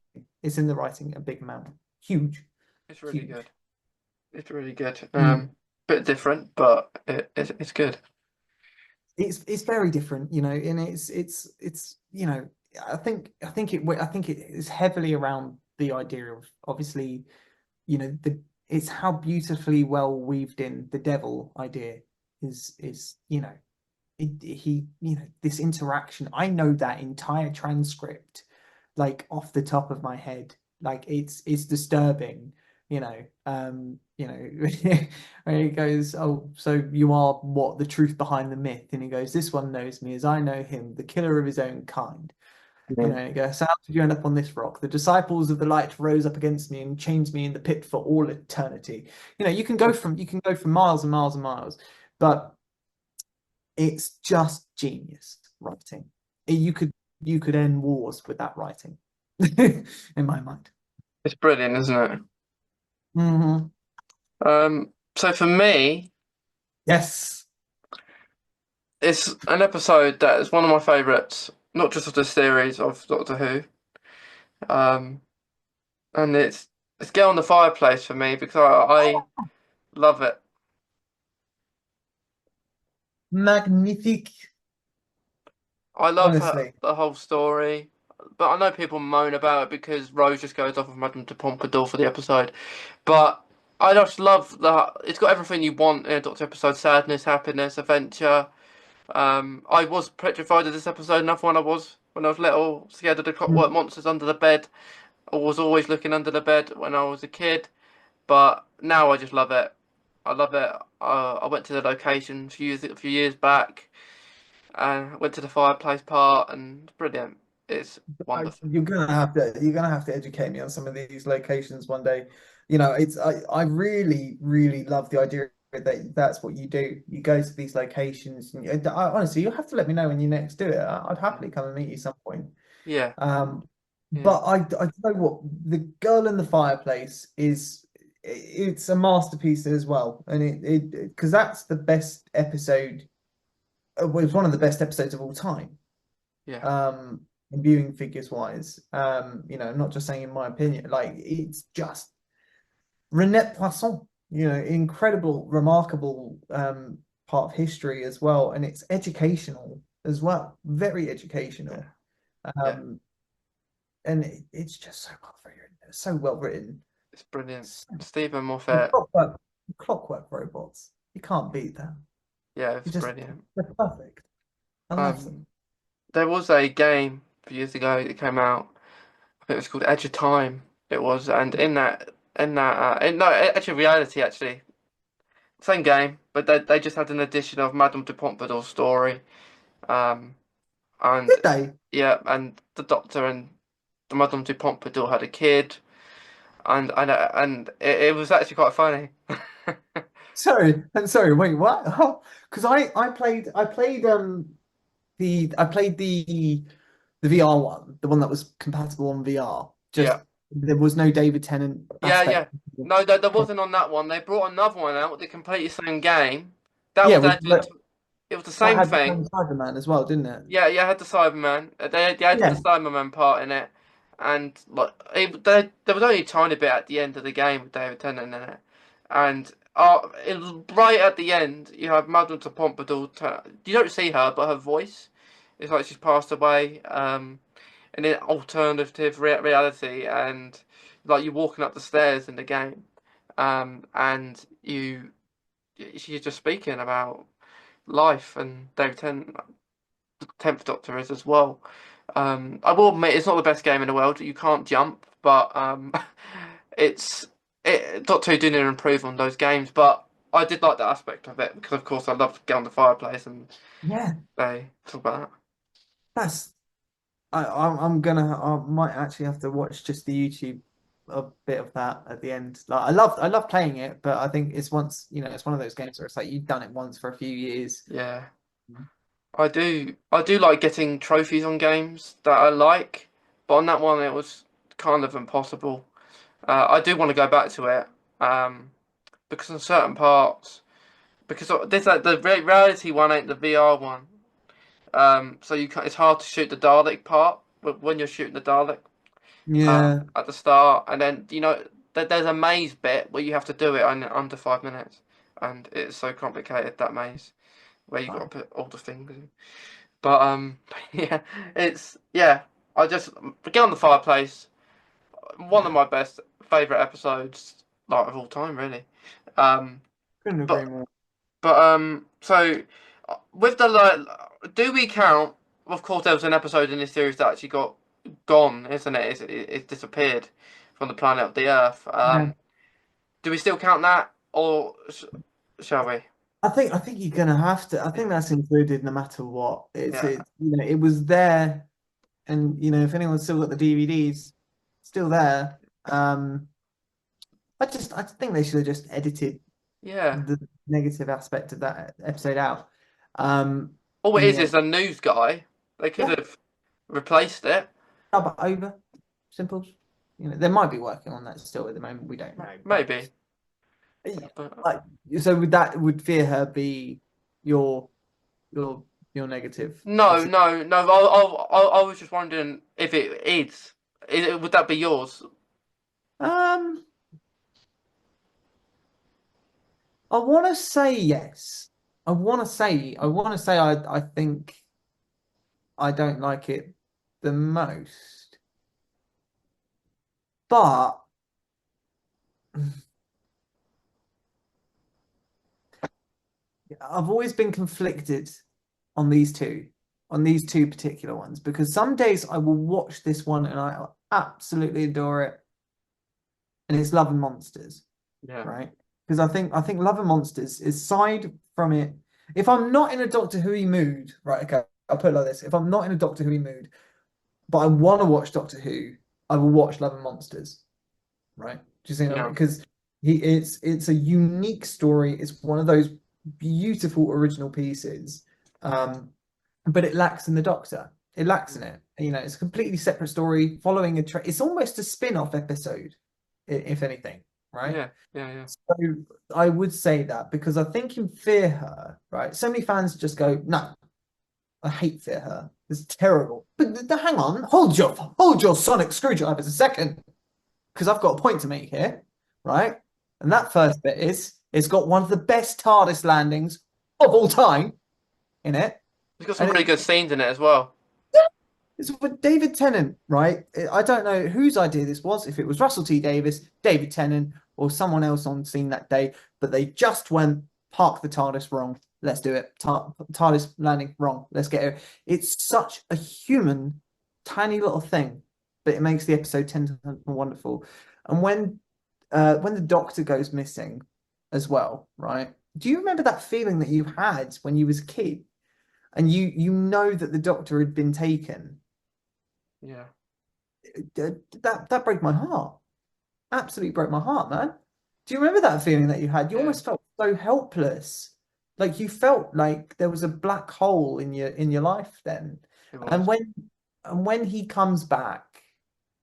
It's in the writing a big amount. Huge, It's really huge. good. It's really good. Mm. Bit different, but it's good. It's very different, and it's I think it is heavily around the idea of, obviously, the it's how beautifully well weaved in the devil idea is he this interaction. I know that entire transcript like off the top of my head. Like it's disturbing, when he goes, "Oh, so you are what, the truth behind the myth?" And he goes, "This one knows me as I know him, the killer of his own kind." Yeah. He goes, "So how did you end up on this rock? The disciples of the light rose up against me and chained me in the pit for all eternity." You can go from miles and miles and miles, but it's just genius writing. You could end wars with that writing, in my mind. It's brilliant, isn't it? Hmm. So for me, Yes. it's an episode that is one of my favourites, not just of the series of Doctor Who. Um, and it's Get on the Fireplace for me because I love it. Magnifique, I love honestly. the whole story, but I know people moan about it because Rose just goes off of Madame de Pompadour for the episode. But I just love that it's got everything you want in a Doctor episode: sadness, happiness, adventure. I was petrified of this episode. Another one I was when I was little, scared of the clockwork monsters under the bed. I was always looking under the bed when I was a kid, but now I just love it. I love it. I went to the location a few years back, and went to the fireplace part, and it's brilliant. It's wonderful. You're gonna have to educate me on some of these locations one day. You know, I really, really love the idea that that's what you do. You go to these locations, and honestly, you'll have to let me know when you next do it. I'd happily come and meet you some point. Yeah, Um, yeah, but I tell you what, the girl in the fireplace it's a masterpiece as well, and it because that's the best episode. Well, it's one of the best episodes of all time. yeah, Um, viewing figures wise, not just saying in my opinion, like it's just Renette Poisson, incredible, remarkable part of history as well, and it's educational as well, very yeah, educational. yeah. Um, and it's just so well written, so well written. It's brilliant. So, Stephen and Moffat. clockwork robots, you can't beat them. Yeah, You it's just brilliant. they're perfect. I love them. Um, there was a game a few years ago that came out. I think it was called Edge of Time. It was, and no, Edge of Reality actually. Same game, but they just had an edition of Madame de Pompadour's story. Um, and Did they? yeah, and the Doctor and the Madame de Pompadour had a kid, and it was actually quite funny. Sorry, I'm sorry. Wait, what? Because I played the VR one, the one that was compatible on VR. Yeah, Just there was no David Tennant yeah, aspect. yeah. No, there wasn't on that one. They brought another one out with the completely same game. That Yeah, was actually it was the that same had the thing. same Cyberman as well, didn't it? Yeah, yeah, I had the Cyberman. They added the Yeah, Cyberman part in it, and like there was only a tiny bit at the end of the game with David Tennant in it, and right at the end you have Madame de Pompadour. You don't see her, but her voice is like she's passed away. In an alternative reality, and like you're walking up the stairs in the game, and she's just speaking about life, and David Tennant, the 10th Doctor is as well. I will admit it's not the best game in the world. You can't jump, but it's Doctor Who do need to improve on those games. But I did like that aspect of it because, of course, I love to get on the fireplace and yeah. they talk about that. That's I might actually have to watch just the YouTube a bit of that at the end. Like I love playing it, but I think it's one of those games where it's like you've done it once for a few years. Yeah, I do. I do like getting trophies on games that I like, but on that one it was kind of impossible. I do want to go back to it um, because on certain parts. Because this like the reality one ain't the VR one. So you can, it's hard to shoot the Dalek part when you're shooting the Dalek Yeah. at the start, and then there's a maze bit where you have to do it in under 5 minutes, and it's so complicated that maze where you got to Wow. put all the things in. But yeah, it's yeah. I just get on the fireplace. One of Yeah. my best favorite episodes like of all time, really. Um, Couldn't agree but more. So with the like, do we count? Of course, there was an episode in this series that actually got gone, isn't it? It disappeared from the planet of the Earth. Yeah. Do we still count that, or shall we? I think you're gonna have to. I think Yeah, that's included no matter what. yeah, It was there, and if anyone's still got the DVDs, still there. I think they should have just edited yeah. the negative aspect of that episode out. Um, All it in the is end, a news guy. They could yeah, have replaced it. dub it over, simple. They might be working on that still at the moment. We don't know, but Maybe, but like, so would Fear Her be your your your negative? no, Obviously. no, no. I was just wondering if it is. Would that be yours? Um, I want to say yes. I want to say I think I don't like it the most, but I've always been conflicted on these two particular ones because some days I will watch this one and absolutely adore it, and it's Love and Monsters, Yeah, right? Because I think Love and Monsters, aside from it, if I'm not in a Doctor Who mood, right? Okay, I'll put it like this: if I'm not in a Doctor Who mood, but I want to watch Doctor Who, I will watch Love and Monsters, right? Do you see what I mean? yeah, Because it's a unique story. It's one of those beautiful original pieces, but it lacks in the Doctor. It lacks in it. It's a completely separate story following it's almost a spin-off episode, if anything, right? yeah, yeah, yeah. So I would say that because I think in Fear Her, right? So many fans just go, no, I hate Fear Her. It's terrible. But hang on, hold your sonic screwdrivers a second, because I've got a point to make here, right? And Mm. that first bit is it's got one of the best TARDIS landings of all time in it, It's got some and really good scenes in it as well. it's with David Tennant, right? I don't know whose idea this was, if it was Russell T Davis, David Tennant, or someone else on scene that day, but they just went, park the TARDIS wrong. Let's do it. TARDIS landing wrong. Let's get it. It's such a human, tiny little thing, but it makes the episode 10 times more wonderful. And when the Doctor goes missing as well, right? Do you remember that feeling that you had when you was a kid? And you know that the Doctor had been taken, Yeah, that broke my heart. Absolutely broke my heart, man. Do you remember that feeling that you had? You yeah, almost felt so helpless. Like you felt like there was a black hole in your life then. it And was. when he comes back,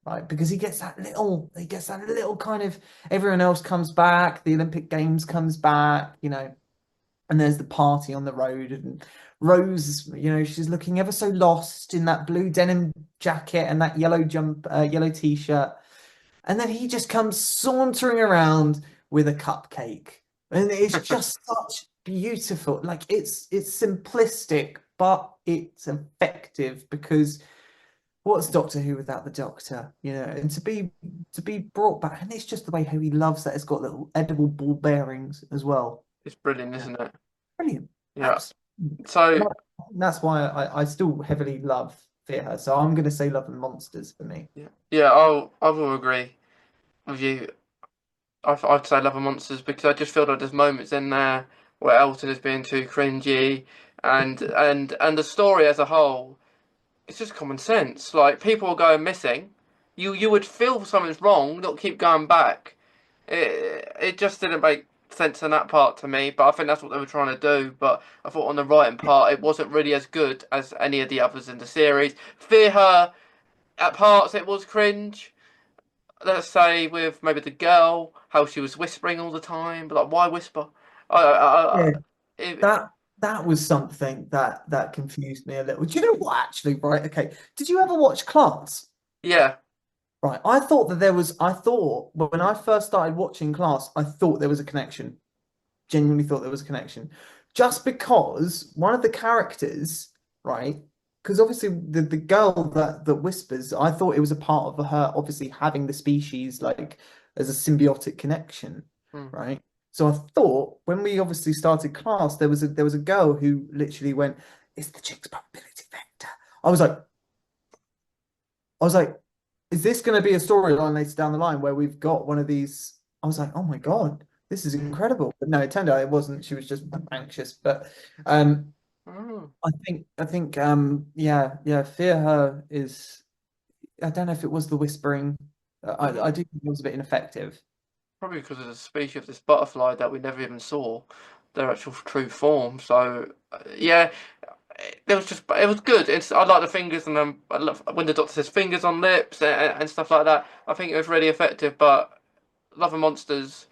right? Because he gets that little kind of everyone else comes back, the Olympic Games comes back, and there's the party on the road, and Rose, she's looking ever so lost in that blue denim jacket and that yellow t-shirt, and then he just comes sauntering around with a cupcake, and it's just such beautiful. Like it's simplistic, but it's effective because what's Doctor Who without the Doctor? And to be brought back, and it's just the way how he loves that it's got little edible ball bearings as well. It's brilliant, Yeah. isn't it? Brilliant. Yeah. Absolutely. So That's why I still heavily love Fear Her. So I'm going to say Love and Monsters for me. yeah, yeah, I will agree with you. I'd say Love and Monsters because I just feel like there's moments in there where Elton is being too cringy, and the story as a whole, it's just common sense. Like people are going missing, you would feel something's wrong, not keep going back. It just didn't make sense in that part to me, but I think that's what they were trying to do. But I thought on the writing part, it wasn't really as good as any of the others in the series. Fear Her, at parts, it was cringe. Let's say with maybe the girl, how she was whispering all the time, but like, why whisper? Yeah, It, that was something that confused me a little. Do you know what actually, right? Okay. Did you ever watch Class? yeah, Right. I thought when I first started watching Class, I thought there was a connection. Genuinely thought there was a connection. Just because one of the characters, right? Because obviously the girl that whispers, I thought it was a part of her obviously having the species like as a symbiotic connection, hmm. right? So I thought when we obviously started Class, there was a girl who literally went, "It's the chick's probability vector." I was like, I was like, is this going to be a storyline later down the line where we've got one of these? I was like, oh my God, this is incredible. But no, it turned out it wasn't. She was just anxious. But um, Oh, I think, yeah, yeah, Fear Her is. I don't know if it was the whispering. I oh. do think it was a bit ineffective. Probably because of the species of this butterfly that we never even saw their actual true form. So yeah, it was just it was good. I like the fingers and I love when the doctor says fingers on lips and stuff like that. I think it was really effective. But Love and Monsters,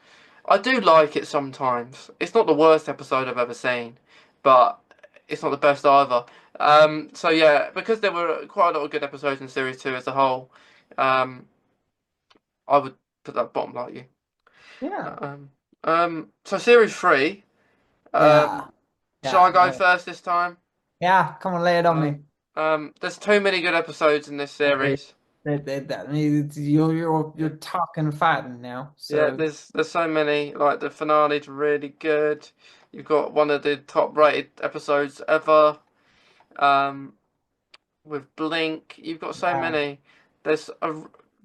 I do like it sometimes. It's not the worst episode I've ever seen, but it's not the best either. So yeah, because there were quite a lot of good episodes in series two as a whole, um, I would put that bottom like you. Yeah. So series three. Yeah. Shall I Yeah. go first this time? Yeah. Come on, lay it on Uh, me. there's too many good episodes in this Hey, series. I mean, you're Yeah, you're talking fat now. yeah. So There's so many. Like the finale's really good. You've got one of the top rated episodes ever. Um, with Blink. You've got so yeah. many. There's a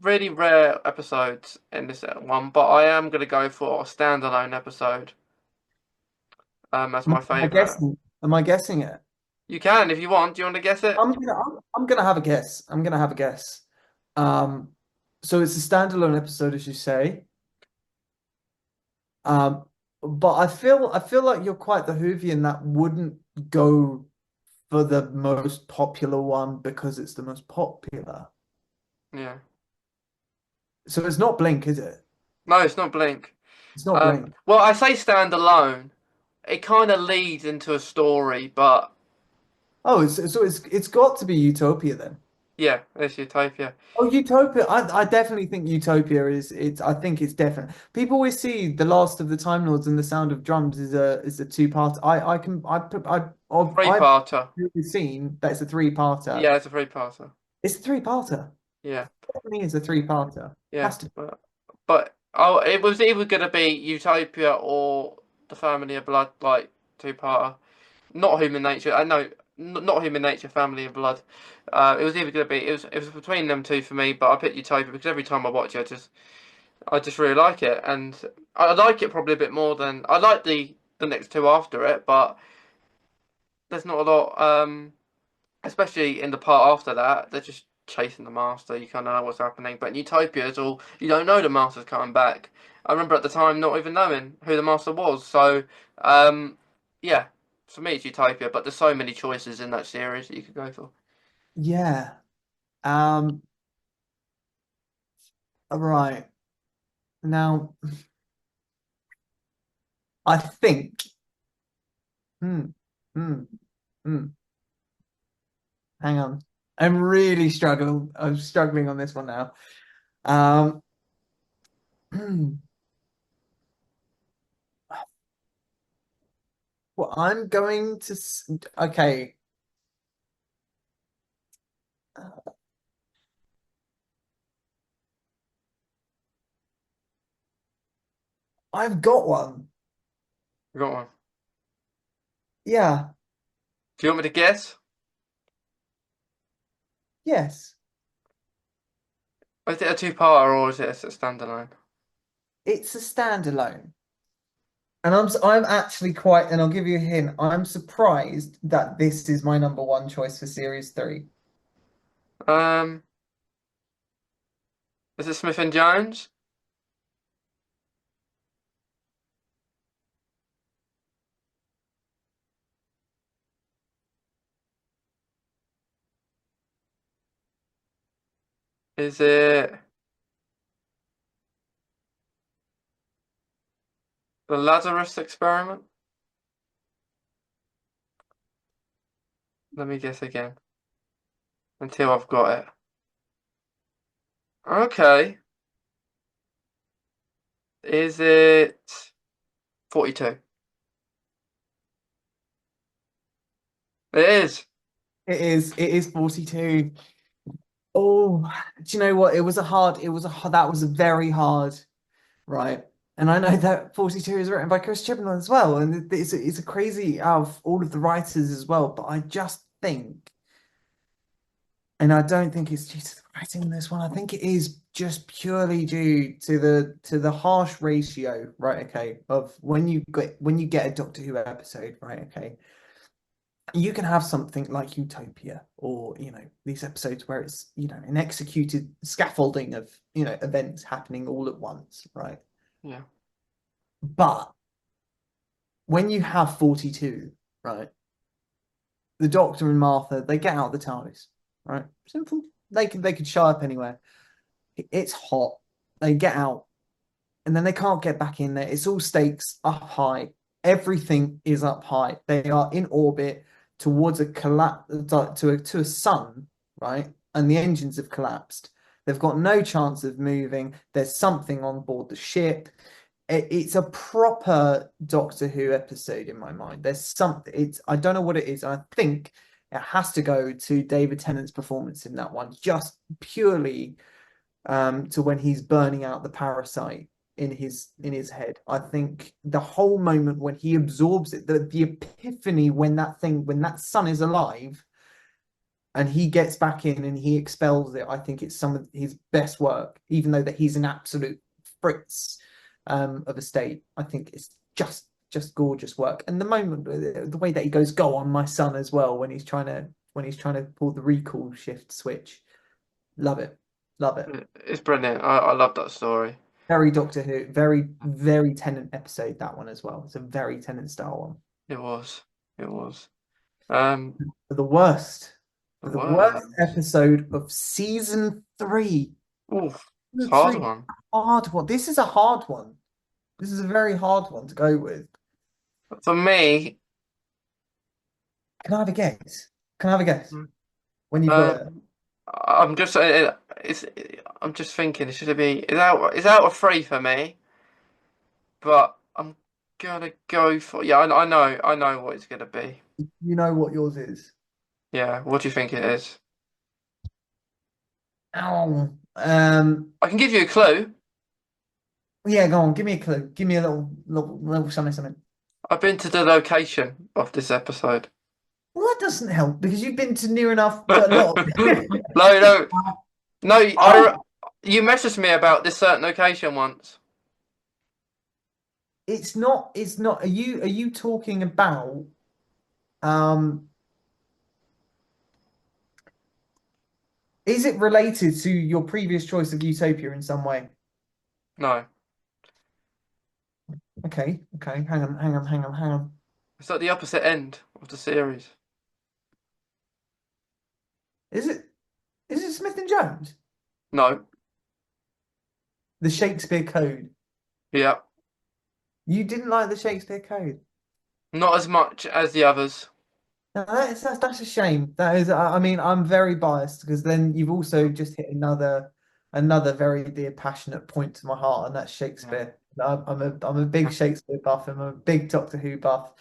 really rare episodes in this one, but I am gonna go for a standalone episode as my Am I favorite. guessing? Am I guessing it? You can if you want. Do you want to guess it? I'm gonna have a guess. I'm gonna have a guess. Um, so it's a standalone episode, as you say. Um, but I feel like you're quite the Whovian that wouldn't go for the most popular one because it's the most popular. Yeah. So it's not Blink, is it? No, it's not Blink. It's not Blink. Well, I say standalone. It kind of leads into a story, but Oh, it's got to be Utopia then. yeah, it's Utopia. Oh, Utopia. I definitely think Utopia is it's I think it's definite. People always see The Last of the Time Lords and The Sound of Drums is a two-part. I can I put I've Three-parter. really seen that it's a three-parter. Yeah, it's a three-parter. It's a three-parter. Yeah, Definitely is a three-parter. yeah. Has to. But oh, it was either gonna be Utopia or The Family of Blood, like two-parter. Not Human Nature. I know, not Human Nature. Family of Blood. It was either gonna be. It was between them two for me, but I picked Utopia because every time I watch it, I just really like it, and I like it probably a bit more than I like the next two after it. But there's not a lot, especially in the part after that. They're just chasing the master. You kind of know what's happening. But in Utopia is all you don't know the master's coming back. I remember at the time not even knowing who the master was. So, um, yeah, for me it's Utopia. But there's so many choices in that series that you could go for. Yeah. Um. Right. Now, I think. Hmm. Hmm. Hmm. Hang on. I'm really struggling. I'm struggling on this one now. Um. Well, I'm going to. Okay. I've got one. You got one? Yeah. Do you want me to guess? Yes. Is it a two-parter or is it a standalone? It's a standalone. And I'm actually quite, and I'll give you a hint. I'm surprised that this is my number one choice for series three. Um, is it Smith and Jones? Is it the Lazarus experiment? Let me guess again until I've got it. Okay. Is it 42? It is. It is 42. Oh, do you know what? That was a very hard, right? And I know that 42 is written by Chris Chibnall as well, and it's a crazy out of all of the writers as well. But I just think, and I don't think it's due to the writing in this one. I think it is just purely due to the harsh ratio, right? Okay, of when you get a Doctor Who episode, right? Okay, you can have something like Utopia or these episodes where it's an executed scaffolding of events happening all at once, right? Yeah. But when you have 42, right, the Doctor and Martha, they get out of the TARDIS, right? Simple. They could show up anywhere. It's hot. They get out, and then they can't get back in there. It's all stakes up high. Everything is up high. They are in orbit towards a collapse to a sun, right? And the engines have collapsed. They've got no chance of moving. There's something on board the ship. It's a proper Doctor Who episode in my mind. There's something. I don't know what it is. I think it has to go to David Tennant's performance in that one, just purely to when he's burning out the parasite in his head. I think the whole moment when he absorbs it, the epiphany when that sun is alive, and he gets back in and he expels it. I think it's some of his best work, even though that he's an absolute fritz of a state. I think it's just gorgeous work. And the way that he goes, "Go on, my son," as well, when he's trying to pull the recall shift switch. Love it. Love it. It's brilliant. I love that story. Very Doctor Who, very, very Tennant episode, that one as well. It's a very Tennant style one. It was. It was. Um, For the worst, the for the worst words. episode of season three. Oof. It's a Season hard three, one. hard one. This is a hard one. This is a very hard one to go with. For me, Can I have a guess? Can I have a guess when you've got it? um, I'm just it's I'm just thinking it should be it's out of three for me, but I'm gonna go for yeah. I know what it's gonna be. You know what yours is. Yeah. What do you think it is? Ow. I can give you a clue. Yeah, go on. Give me a clue. Give me a little something, something. I've been to the location of this episode. Well, that doesn't help because you've been to near enough a No, lot. no, no. Oh, You messaged me about this certain location once. it's not. It's not. Are you talking about? Um, is it related to your previous choice of Utopia in some way? No, Okay. Okay. Hang on. it's at the opposite end of the series. Is it? Is it Smith and Jones? No, The Shakespeare Code. yeah, You didn't like the Shakespeare Code. not as much as the others. No, that's a shame. That is, I mean, I'm very biased because then you've also just hit another very dear, passionate point to my heart, and that's Yeah. Shakespeare. I'm a big Shakespeare buff. I'm a big Doctor Who buff.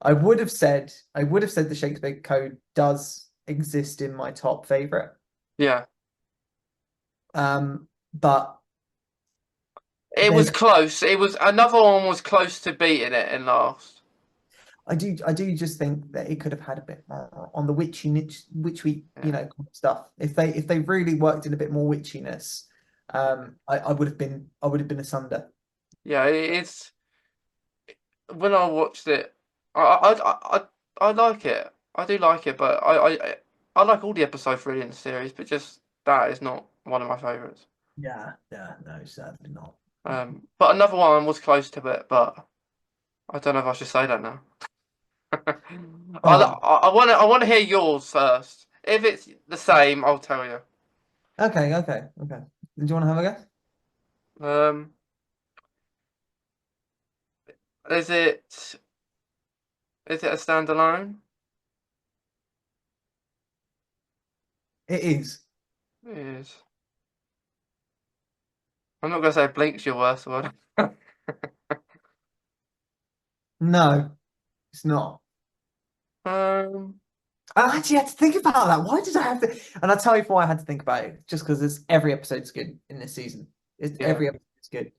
I would have said the Shakespeare Code does exist in my top favorite. Yeah, But it was there's close. It was another one was close to beating it in last. I do just think that it could have had a bit more on the witchy niche, witchy, Yeah, kind of stuff. If they really worked in a bit more witchiness, I would have been asunder. yeah. It's when I watched it, I like it. I do like it, but I like all the episodes really in the series, but just that is not one of my favorites. Yeah, no, certainly not. But another one was close to it, but I don't know if I should say that now. Oh, I want to hear yours first. If it's the same, I'll tell you. okay. Do you want to have a guess? Um, is it a standalone? It is. It is. I'm not gonna say Blink's your worst one. No, it's not. Um, I actually had to think about that. Why did I have to? And I'll tell you why I had to think about it. Just because every episode's good in this season. yeah. Every episode's good.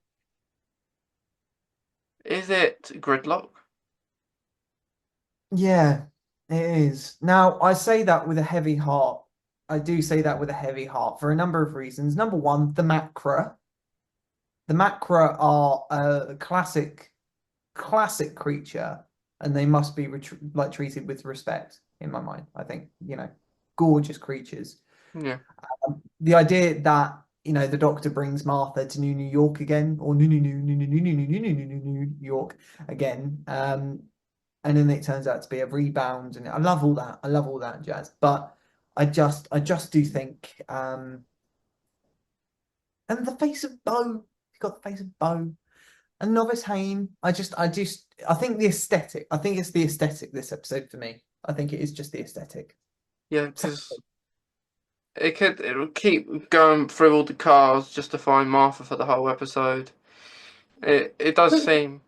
Is it Gridlock? Yeah, it is. Now, I say that with a heavy heart. I do say that with a heavy heart for a number of reasons. Number one, the Macra. The Macra are a classic creature, and they must be treated with respect, in my mind. I think, gorgeous creatures. Yeah. The idea that, the Doctor brings Martha to New York again, or New York again, and then it turns out to be a rebound, and I love all that. I love all that jazz. But I just do think, and the face of Bo, he's got the face of Bo, and Novice Hayne. I think the aesthetic. I think it's the aesthetic this episode for me. I think it is just the aesthetic. Yeah, because it'll keep going through all the cars just to find Martha for the whole episode. It does seem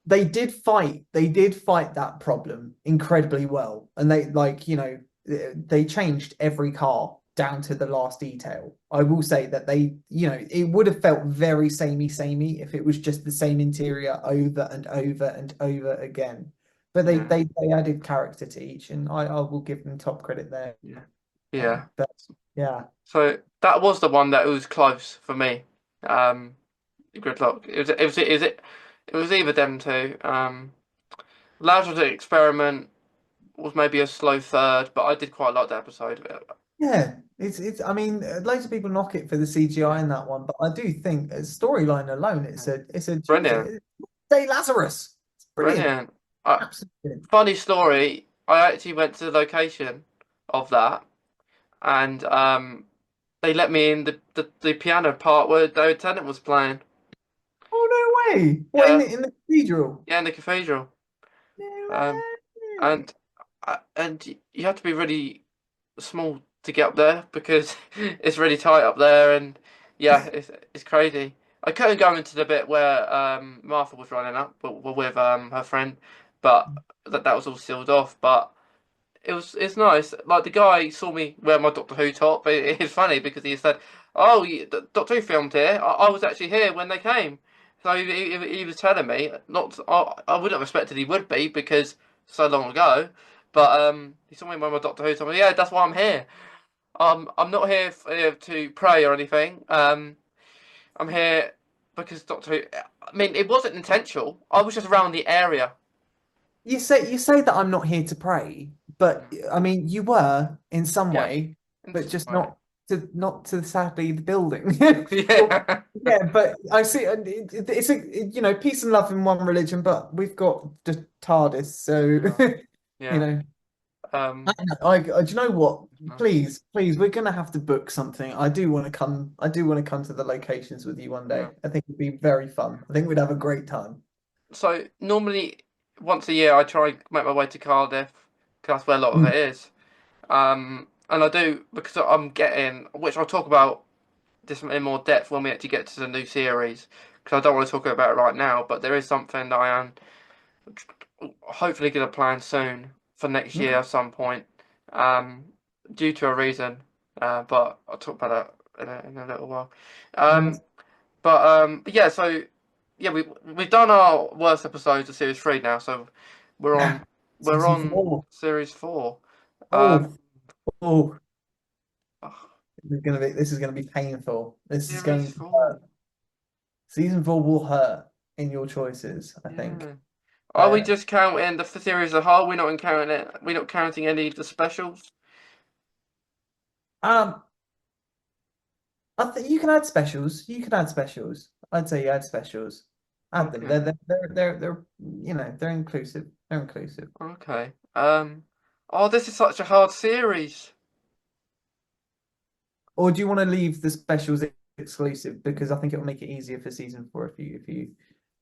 They did fight that problem incredibly well, and they changed every car down to the last detail. I will say that it would have felt very samey if it was just the same interior over and over and over again. But they yeah, they, they added character to each, and I will give them top credit there. yeah. Yeah. But yeah, So that was the one that was close for me. Gridlock. It was either them two. Laboratory Experiment was maybe a slow third, but I did quite like that episode. yeah. It's. I mean, loads of people knock it for the CGI Yeah, in that one, but I do think as storyline alone, yeah. it's a Brilliant, Tuesday. Day Lazarus. It's brilliant. brilliant. Uh, Absolutely. Funny story. I actually went to the location of that, and they let me in the piano part where David Tennant was playing. Oh no way! What Yeah, in the cathedral? yeah, in the cathedral. Um, No way. and and you have to be really small to get up there because it's really tight up there, and yeah, it's crazy. I couldn't go into the bit where Martha was running up with her friend, but that was all sealed off. But it's nice. Like the guy saw me wear my Doctor Who top. But it's funny because he said, "Oh, Doctor Who filmed here. I was actually here when they came." So he was telling me. Not I wouldn't have expected he would be because so long ago. But he saw me wear my Doctor Who top. Yeah, that's why I'm here. I'm not here to pray or anything. I'm here because Doctor Who. I mean, it wasn't intentional. I was just around the area. You say that I'm not here to pray, but Mm. I mean you were in some Yeah, way, in but some just way. not to sadly the building. Well, Yeah, yeah, but I see it's peace and love in one religion, but we've got the TARDIS, so yeah, you yeah. know. Um, Do you know what? nice. Please, we're gonna have to book something. I do want to come. I do want to come to the locations with you one Yeah. day. I think it'd be very fun. I think we'd have a great time. So normally once a year I try and make my way to Cardiff because that's where a lot of Mm. it is. And I do because I'm getting, which I'll talk about this in more depth when we actually get to the new series because I don't want to talk about it right now. But there is something that I am hopefully going to plan soon for next year Okay. at some point, um, due to a reason. But I'll talk about that in a little while. Nice. Um, but yeah, so yeah, we've done our worst episodes of series three now, so we're on we're Season on 4. series four. Um, Oh, oh, oh, this is gonna be painful. This is series going to four. hurt. Season 4 will hurt in your choices, I think. Yeah. Are we Uh, just counting the series as a whole? We're not counting it. We're not counting any of the specials. um, I think you can add specials. You can add specials. I'd say you add specials. Add them. Okay. They're inclusive. They're inclusive. Okay. Oh, this is such a hard series. Or do you want to leave the specials exclusive? Because I think it will make it easier for season 4 if you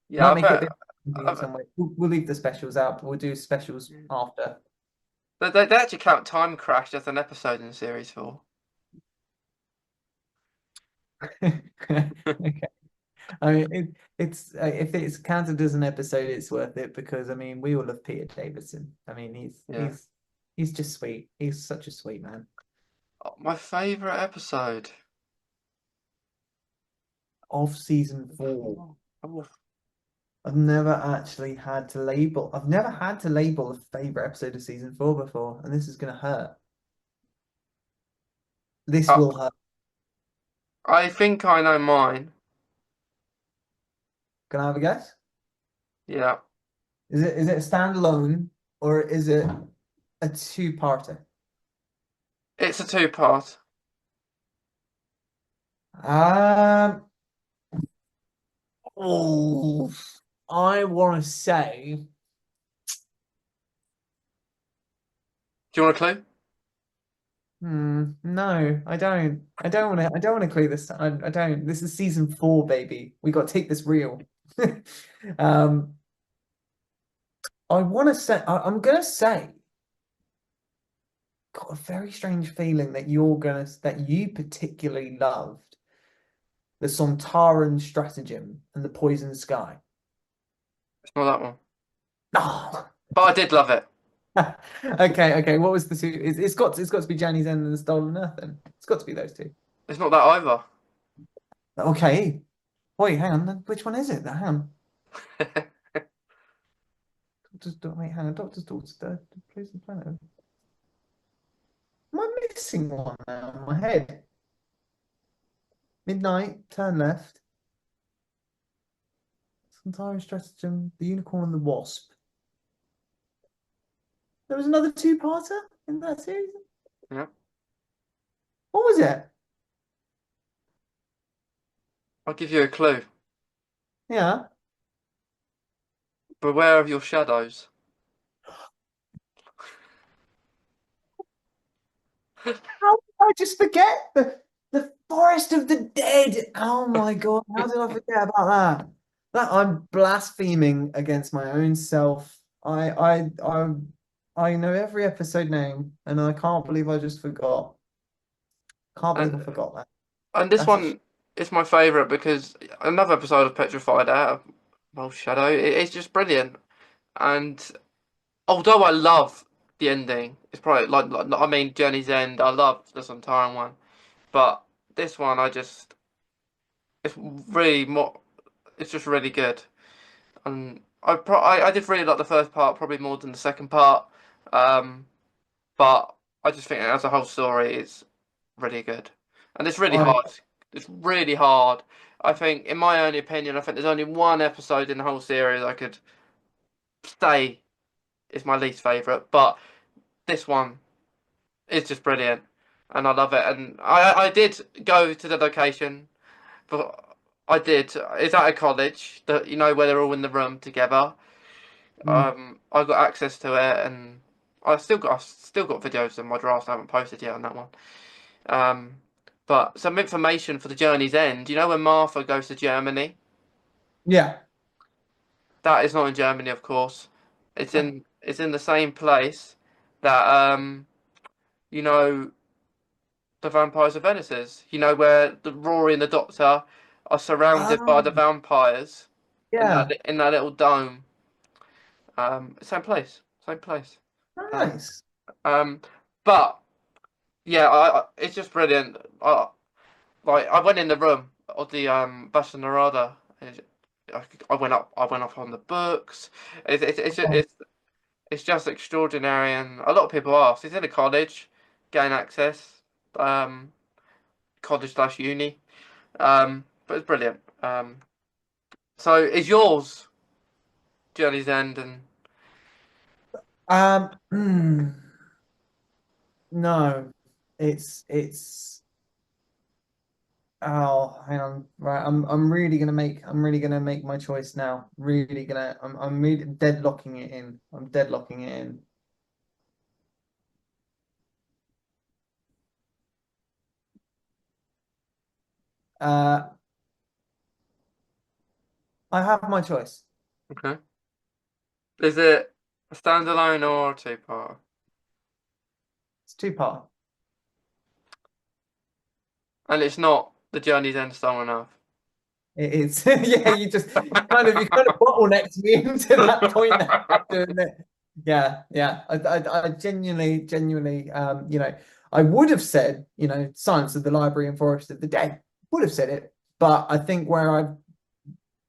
Yeah, might I make it a bet. bit confusing in I bet. some way. We'll leave the specials out, but we'll do specials after. They actually count Time Crash as an episode in series four. Okay. I mean, it's if it's counted as an episode, it's worth it because I mean, we all love Peter Davidson. I mean, Yeah. he's just sweet. He's such a sweet man. Oh, my favourite episode. Of season 4, Oh, oh, I've never had to label a favorite episode of season 4 before, and this is gonna hurt. This Uh, will hurt. I think I know mine. Can I have a guess? Yeah. Is it a standalone or is it a two-parter? It's a two-part. Um, oh, I want to say, Do you want a clue? no, I don't. I don't want to. I don't want to clear this. I don't. This is season 4, baby. We got to take this real. Um, I want to say. I'm gonna say. Got a very strange feeling that you particularly loved the Sontaran stratagem and the Poison Sky. It's not that one. Oh. But I did love it. Okay. What was the two? It's got to be Journey's End and the Stolen Earth. Then it's got to be those two. It's not that either. Okay. Wait, hang on. Then which one is it? Hang on. Wait, hang on. Doctor's Daughter, the Prison Planet. Am I missing one now in my head. Midnight, turn left. Some time stratagem, the unicorn and the wasp. There was another two-parter in that series. Yeah. What was it? I'll give you a clue. Yeah. Beware of your shadows. How did I just forget the Forest of the Dead? Oh my God, how did I forget about that? That I'm blaspheming against my own self. I know every episode name, and I can't believe I just forgot. Can't believe I And forgot that. and this That's a sh one is my favourite because another episode of Petrified Out of Well Shadow, it's just brilliant. And although I love the ending, it's probably I mean Journey's End, I love the Sontaran one. But this one it's really more it's just really good. And I did really like the first part probably more than the second part. Um but I just think as a whole story it's really good. And it's really I hard. It's really hard. I think in my own opinion, I think there's only one episode in the whole series I could say is my least favourite, but this one is just brilliant. And I love it. And I did go to the location, but I did. It's at a college that where they're all in the room together. mm, I got access to it, and I still got videos in my drafts. I haven't posted yet on that one. Um, but some information for the journey's end. You know when Martha goes to Germany? yeah. That is not in Germany, of course. It's in the same place that you know the Vampires of Venice is. You know where the Rory and the Doctor are surrounded by the Oh, vampires in that yeah. in that little dome. Same place, same place. Um, Nice. um, but yeah, it's just brilliant. I went in the room of the Bassa Narada. I went up on the books. It's just extraordinary, and a lot of people ask. It's in a college, gain access, um, college slash uni, but it's brilliant. So is yours Journey's End, and Mm, no, it's oh, hang on. Right, I'm really gonna make my choice now. I'm really deadlocking it in. I'm deadlocking it in. Uh, I have my choice. okay, is it a standalone or a two-part? It's two-part. And it's not the Journey's End stolen enough. It is. Yeah, you kind of bottlenecked me into that point now, doing it. Yeah, yeah. I genuinely, I would have said, Silence of the Library and Forest of the Dead. Would have said it, but I think where I've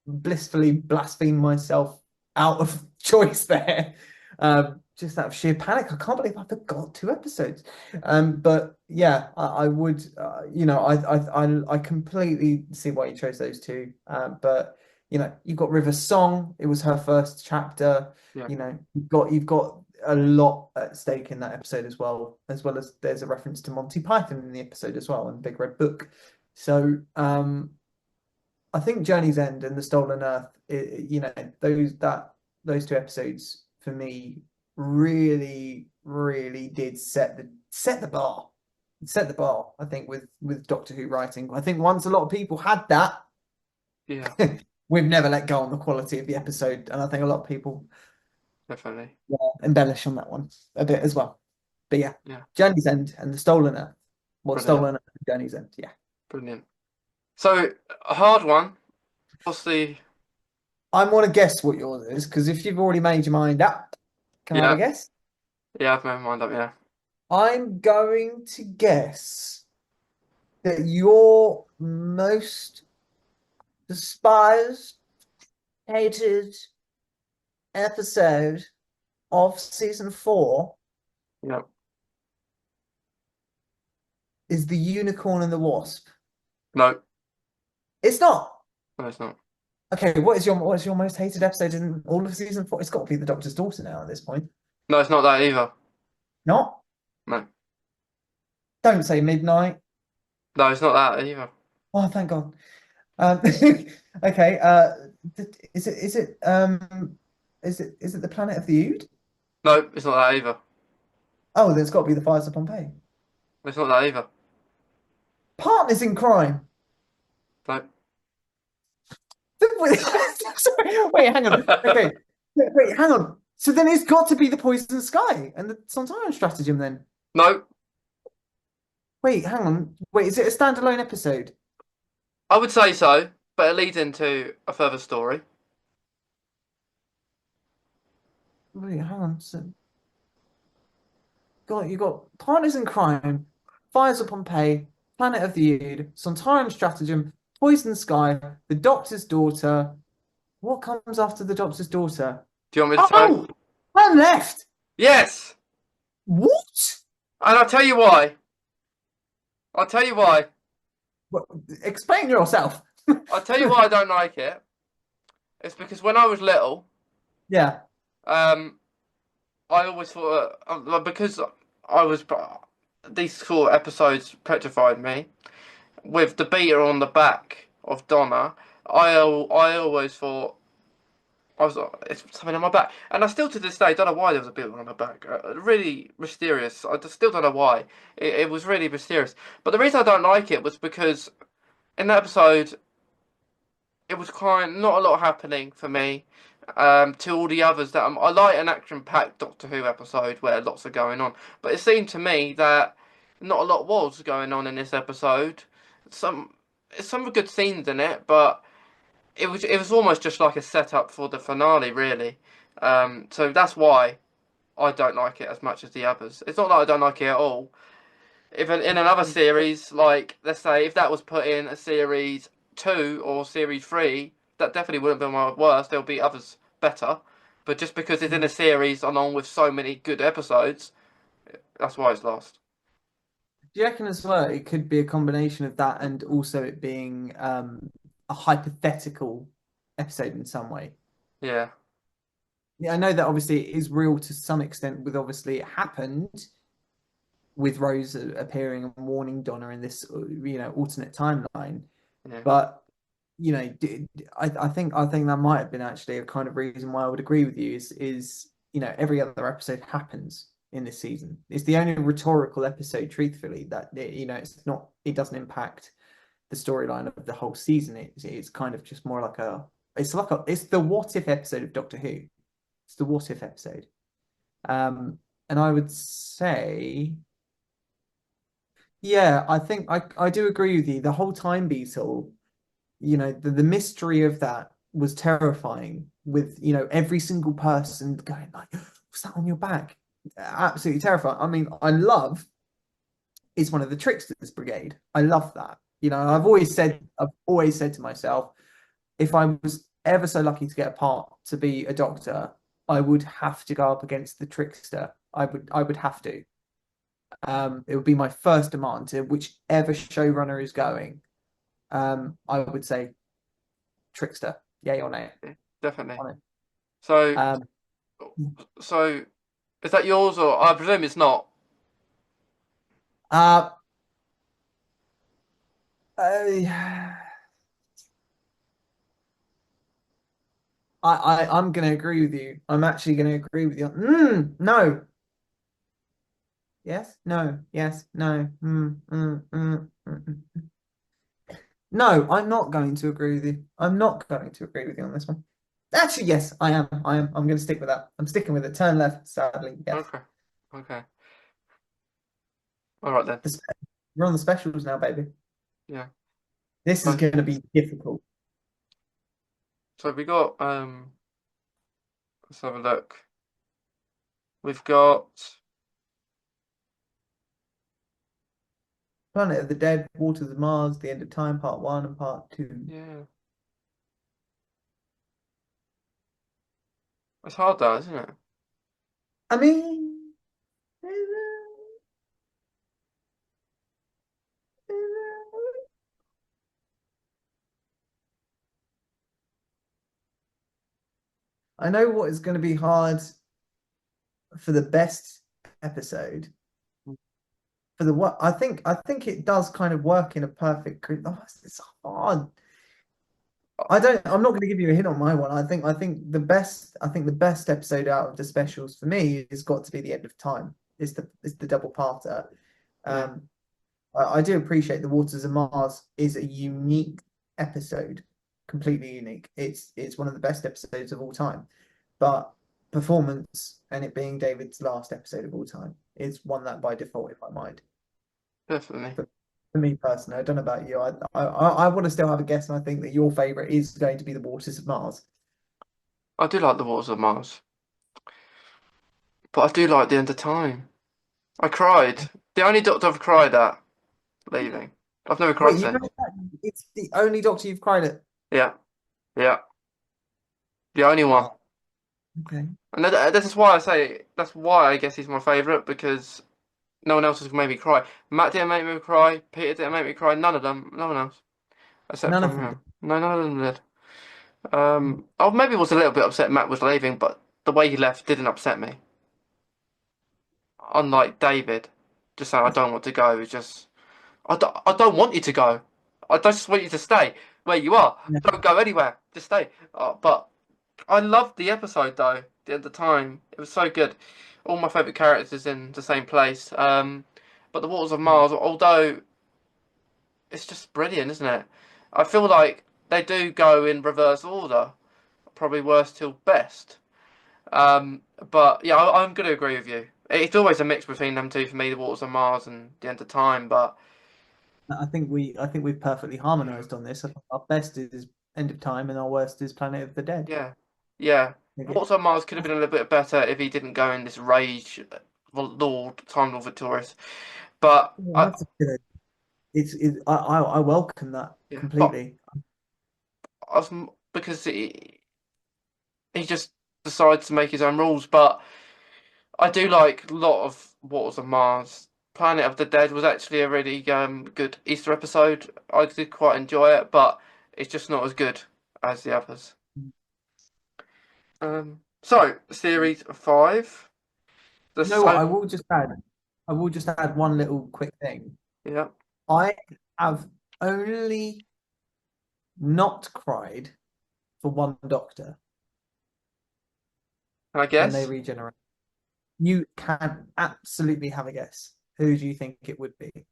blissfully blasphemed myself out of choice there. Just out of sheer panic. I can't believe I forgot two episodes. But yeah, I would, I completely see why you chose those two. But you've got River's Song. It was her first chapter. Yeah, You've got a lot at stake in that episode as well as there's a reference to Monty Python in the episode as well and Big Red Book. So I think Journey's End and The Stolen Earth, those two episodes for me really, really did set the bar. Set the bar, I think, with Doctor Who writing. I think once a lot of people had that, yeah, we've never let go on the quality of the episode, and I think a lot of people definitely. embellish on that one a bit as well. But yeah, Yeah, Journey's End and The Stolen Earth. Well, brilliant, Stolen Earth and Journey's End, yeah. brilliant. So a hard one. What's the I want to guess what yours is because if you've already made your mind up, can I have a Yeah, guess? yeah, I've made my mind up. Yeah, I'm going to guess that your most despised, hated episode of season 4 yeah. is the Unicorn and the Wasp? No, It's not. no, it's not. Okay, what is your most hated episode in all of season 4? It's got to be the Doctor's Daughter now at this point. No, it's not that either. Not? No, Don't say Midnight. no, it's not that either. Oh, thank God. Um, okay. Is it the Planet of the Ood? No, it's not that either. Oh, there's got to be the Fires of Pompeii. It's not that either. Partners in Crime. No. Wait, sorry, wait, hang on. Okay, wait, hang on. So then it's got to be the Poison Sky and the Sontaran Stratagem then. No, Wait, hang on. Wait, is it a standalone episode? I would say so, but it leads into a further story. Wait, hang on. So, you got Partners in Crime, Fires of Pompeii, Planet of the Ood, Sontaran Stratagem, Poison Sky, The Doctor's Daughter. What comes after The Doctor's Daughter? Do you want me to tell you? Oh, I'm left. Yes! What? And I'll tell you why. I'll tell you why. What? Explain yourself. I'll tell you why I don't like it. It's because when I was little, Yeah. I always thought, because I was, these sort of episodes petrified me. With the beater on the back of Donna, I always thought it's something on my back, and I still to this day don't know why there was a beater on my back. Really mysterious. I just still don't know why. It was really mysterious. But the reason I don't like it was because in that episode, it was not a lot happening for me. To all the others that I like an action-packed Doctor Who episode where lots are going on, but it seemed to me that not a lot was going on in this episode. Some good scenes in it, but it was almost just like a setup for the finale, really. So that's why I don't like it as much as the others. It's not that I don't like it at all. If in another series, like let's say if that was put in a series 2 or series 3, that definitely wouldn't be my worst. There'll be others better, but just because it's in a series along with so many good episodes, that's why it's lost. Do you reckon as well it could be a combination of that and also it being a hypothetical episode in some way? Yeah, Yeah, I know that obviously it is real to some extent with obviously it happened with Rose appearing and warning Donna in this alternate timeline. yeah, But I think that might have been actually a kind of reason why I would agree with you is every other episode happens in this season. It's the only rhetorical episode, truthfully, that it doesn't impact the storyline of the whole season. It's kind of just more like it's the what if episode of Doctor Who. It's the what if episode. And I would say, yeah, I think I do agree with you. The whole time beetle, the mystery of that was terrifying with, every single person going like, what's that on your back? Absolutely terrifying. I mean, I love is one of the Tricksters Brigade. I love that. I've always said to myself, if I was ever so lucky to get a part to be a doctor, I would have to go up against the Trickster. I would have to. It would be my first demand to whichever showrunner is going. I would say Trickster, yay or nay yeah, definitely. on it. So, Um, so is that yours, or I presume it's not? uh, I, I'm going to agree with you. I'm actually going to agree with you. No. Yes. No. Yes. No. No, I'm not going to agree with you. I'm not going to agree with you on this one. Actually, yes, I am. I am. I'm going to stick with that. I'm sticking with it. Turn left, sadly. Yes. Okay, okay, all right then. We're on the specials now, baby. Yeah. This is So, going to be difficult. so we got let's have a look. We've got Planet of the Dead, Waters of Mars, The End of Time, Part 1 and Part 2. yeah. It's hard though, isn't it? I mean, I know what is going to be hard for the best episode. For the what I think it does kind of work in a perfect. Oh, it's hard. I'm not going to give you a hint on my one. I think the best episode out of the specials for me has got to be the end of time. It's the double parter. Yeah, Um, I do appreciate the Waters of Mars is a unique episode, completely unique. It's one of the best episodes of all time, but performance and it being David's last episode of all time is one that by default in my mind. definitely. For me personally, I don't know about you. I want to still have a guess, and I think that your favorite is going to be the Waters of Mars. I do like the Waters of Mars, but I do like the end of time. I cried. The only Doctor I've cried at leaving. I've never cried Wait, you know since. that it's the only Doctor you've cried at? Yeah, yeah, the only one. Wow. Okay. And this is why I say that's why I guess he's my favourite because no one else has made me cry. Matt didn't make me cry. Peter didn't make me cry. None of them. No one else except None of from them did. him. No, none of them did. I maybe was a little bit upset Matt was leaving, but the way he left didn't upset me. Unlike David, just saying I don't want to go. It's just I don't want you to go. I just want you to stay where you are. Yeah. Don't go anywhere. Just stay. But I loved the episode though. At the time, it was so good. All my favourite characters in the same place. But the Waters of Mars, although it's just brilliant, isn't it? I feel like they do go in reverse order, probably worst till best. But yeah, I'm going to agree with you. It's always a mix between them two for me, the Waters of Mars and the End of Time. But I think we've perfectly mm, harmonized on this. I think our best is End of Time, and our worst is Planet of the Dead. yeah, yeah, Okay. Waters of Mars could have been a little bit better if he didn't go in this rage, Lord Time Lord Victorious. But Well, that's good. I welcome that yeah, but completely. I was, because he just decides to make his own rules. But I do like a lot of Waters of Mars. Planet of the Dead was actually a really good Easter episode. I did quite enjoy it, but it's just not as good as the others. So series five, the You know what? so I will just add one little quick thing. yeah, I have only not cried for one Doctor I when they guess. regenerate. You can absolutely have a guess. Who do you think it would be?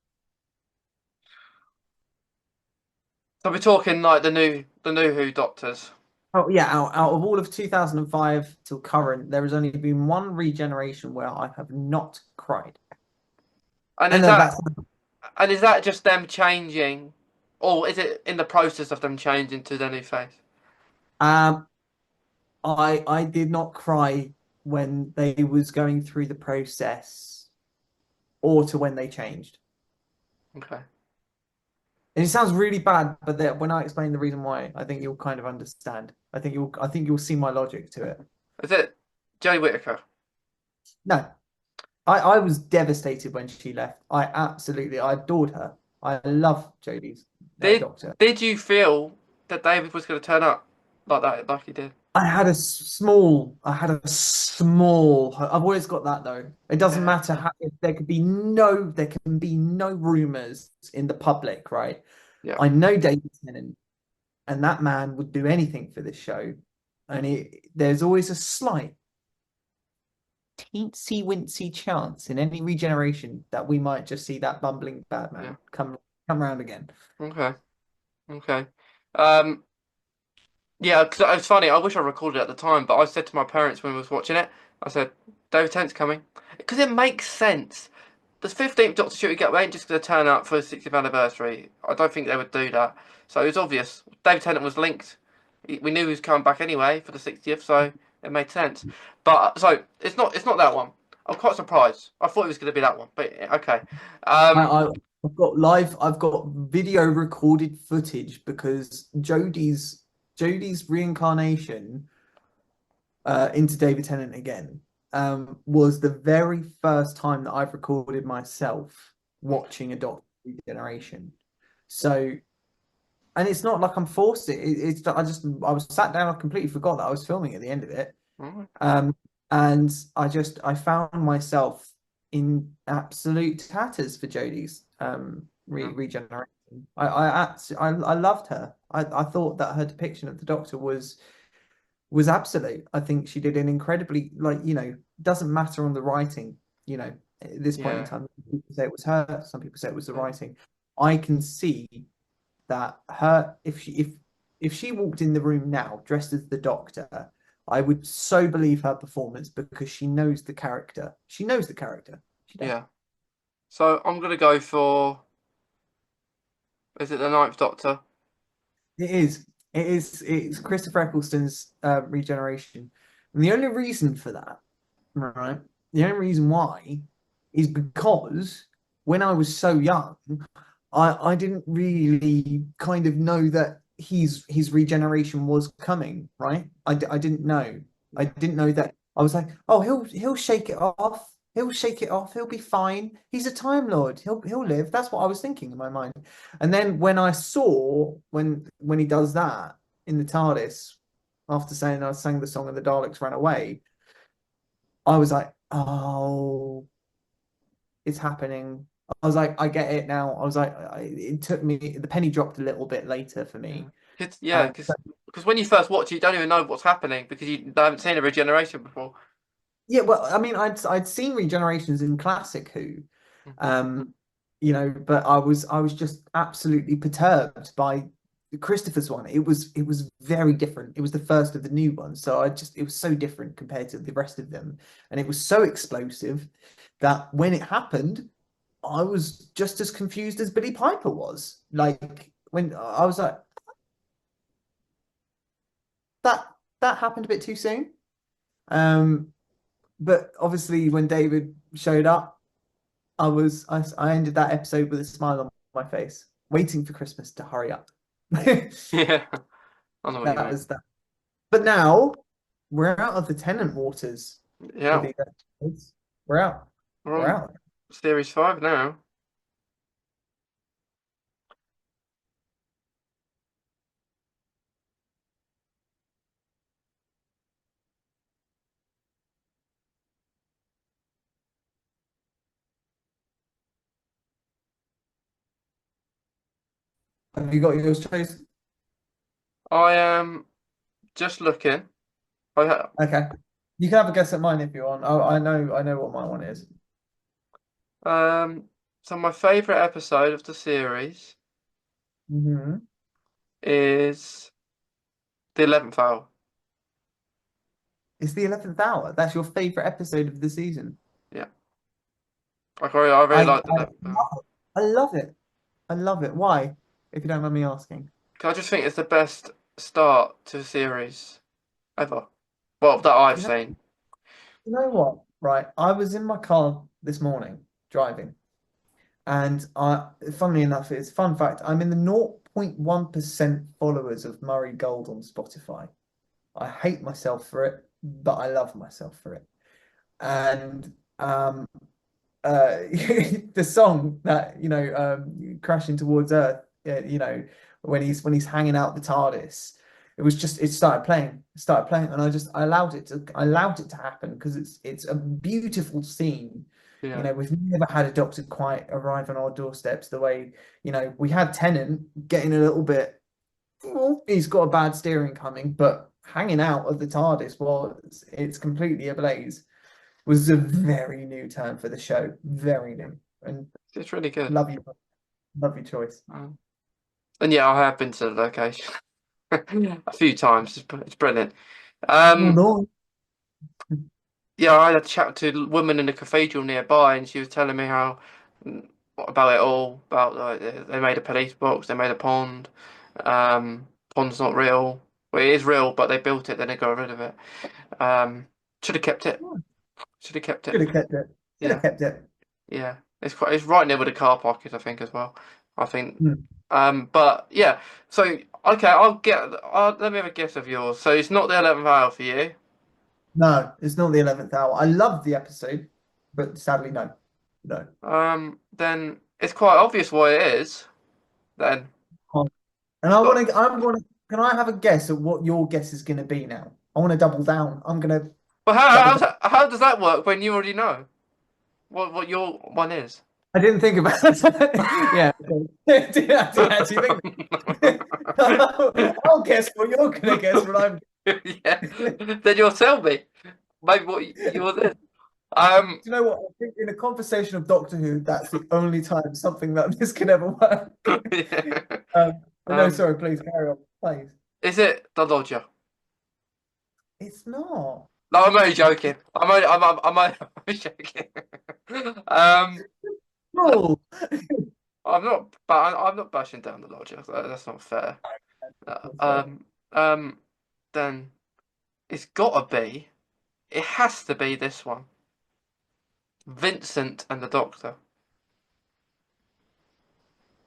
So we're talking like the new Who Doctors, Oh yeah, out of all of 2005 till current, there has only been one regeneration where I have not cried. and And is then that that's and is that just them changing, or is it in the process of them changing to their new face? um I did not cry when they was going through the process or to when they changed. Okay, And it sounds really bad, but when I explain the reason why, I think you'll kind of understand. I think you'll see my logic to it. is it Jodie Whittaker? No, I was devastated when she left. I adored her. I love Jodie's Did Doctor. did you feel that David was going to turn up like that, like he did? I had a small. I've always got that though. It doesn't Yeah, matter how if there can be no rumors in the public, right? yeah, I know David Tennant, and that man would do anything for this show. And there's always a slight teensy wincy chance in any regeneration that we might just see that bumbling bad yeah. man come around again. Okay, okay. Um, yeah, because it's funny. I wish I recorded it at the time, but I said to my parents when we was watching it, I said, "David Tennant's coming," because it makes sense. The 15th Doctor Shooter Get ain't just going to turn up for the 60th anniversary. I don't think they would do that. So it was obvious. David Tennant was linked. We knew he was coming back anyway for the 60th, so it made sense. But so it's not that one. I'm quite surprised. I thought it was going to be that one, but okay. I, Um, I I've got video recorded footage because Jodie's reincarnation into David Tennant again was the very first time that I've recorded myself watching a Doctor Regeneration. So and it's not like I'm forced it. It's I was sat down. I completely forgot that I was filming at the end of it. Mm, Um, and I found myself in absolute tatters for Jodie's yeah, regeneration. I loved her. I thought that her depiction of the Doctor was absolute. I think she did an incredibly, like, doesn't matter on the writing, at this point in yeah, time. Some people say it was her, some people say it was the yeah, writing. I can see that her if she walked in the room now dressed as the Doctor, I would so believe her performance because she knows the character. She knows the character. She does. yeah. So I'm gonna go for, is it the Ninth Doctor? It is. It's Christopher Eccleston's regeneration. And the only reason for that, right? The only reason why is because when I was so young, I didn't really kind of know that his regeneration was coming, right? I didn't know. I didn't know that. I was like, oh, he'll shake it off. He'll shake it off. He'll be fine. He's a Time Lord. He'll live. That's what I was thinking in my mind. And then when I saw when he does that in the TARDIS, after saying I sang the song and the Daleks ran away, I was like, oh, it's happening. I was like, I get it now. I was like, it took me, the penny dropped a little bit later for Yeah, me. yeah, Um, because when you first watch it, you don't even know what's happening because you haven't seen a regeneration before. yeah, well, I mean, I'd seen regenerations in classic Who, Mhm. um, but I was just absolutely perturbed by Christopher's one. It was very different. It was the first of the new ones, so it was so different compared to the rest of them, and it was so explosive that when it happened, I was just as confused as Billy Piper was. Like when I was like, that that happened a bit too soon. Um, but obviously when David showed up, I ended that episode with a smile on my face, waiting for Christmas to hurry up. Yeah, I know what you That mean. was that. But now we're out of the Tenant waters with Yeah, these episodes. We're out. we're We're on out. series 5 now. Have you got yours chosen? I am just looking. I ha Okay. You can have a guess at mine if you want. Oh, I know what my one is. so my favorite episode of the series Hmm. is the 11th hour. It's the 11th hour. That's your favorite episode of the season. Yeah, I really like the I 11th hour. love it. I love it. I love it. Why? If you don't mind me asking. 'Cause I just think it's the best start to a series ever. Well, that I've You know, seen. you know what? Right. I was in my car this morning driving, and funnily enough, it's a fun fact. I'm in the 0.1% followers of Murray Gold on Spotify. I hate myself for it, but I love myself for it. And the song that crashing towards Earth, when he's hanging out the TARDIS, it started playing, and I allowed it to happen because it's a beautiful scene. Yeah, We've never had a Doctor quite arrive on our doorsteps the way we had Tennant getting a little bit. Well, he's got a bad steering coming, but hanging out of the TARDIS while it's completely ablaze was a very new term for the show. Very new. And it's really good. love you, love your choice. Um, and yeah, I have been to the location a few times. It's brilliant. Oh Um, no. yeah, I had a chat to a woman in the cathedral nearby, and she was telling me how about it all. About like they made a police box, they made a pond. Pond's not real. Well, it is real, but they built it, then they got rid of it. Um, should have kept it. Should have kept Should it. have kept it. Should have Yeah, kept it. yeah. It's right near where the car park is, I think, as well. I think. Hmm. But yeah. So okay, let me have a guess of yours. So it's not the 11th hour for you. No, it's not the 11th hour. I love the episode, but sadly, no. No. Then it's quite obvious what it is. Then. And can I have a guess at what your guess is going to be now? I want to double down. I'm going to But double down. how does that work when you already know what your one is? I didn't think about that. Yeah. Okay. I didn't actually think that. I'll guess what you're going to guess what I'm. Yeah, then you'll tell me maybe what yours is. Do you know what? I think in a conversation of Doctor Who, that's the only time something like this can ever work. Yeah. But no, Um, sorry, please carry on. Please. is it the Lodger? It's not. No, I'm only joking. I'm only joking. Um, Cruel. I'm not bashing down the Lodger. That's not fair. Uh, That's fair. um, um, then it's gotta be. It has to be this one. Vincent and the Doctor.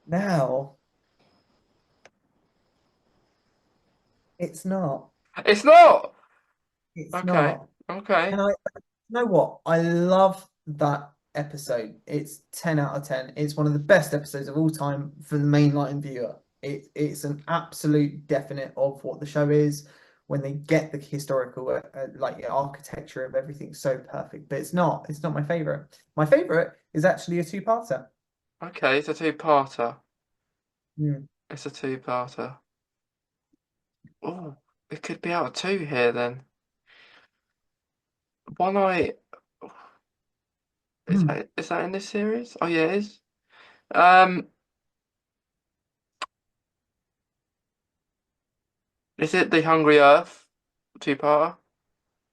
Now, it's not. It's not. It's Okay. not. Okay. And you know what? I love that episode. It's 10 out of 10. It's one of the best episodes of all time for the mainline viewer. It's an absolute definite of what the show is when they get the historical like architecture of everything so perfect. But it's not. It's not my favorite. My favorite is actually a two-parter. Okay. It's a two-parter. Mm. It's a two-parter. Oh, it could be out of two here then. One Night. Mm. Is that in this series? Oh yeah, it is. Um, is it the Hungry Earth two-parter?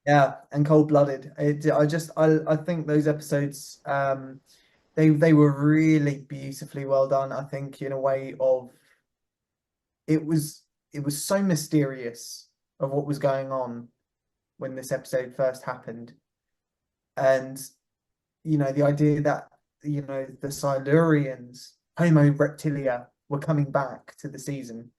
Yeah, and cold-blooded. I think those episodes they were really beautifully well done. I think in a way of it was it was so mysterious of what was going on when this episode first happened. And the idea that the Silurians, Homo reptilia, were coming back to the season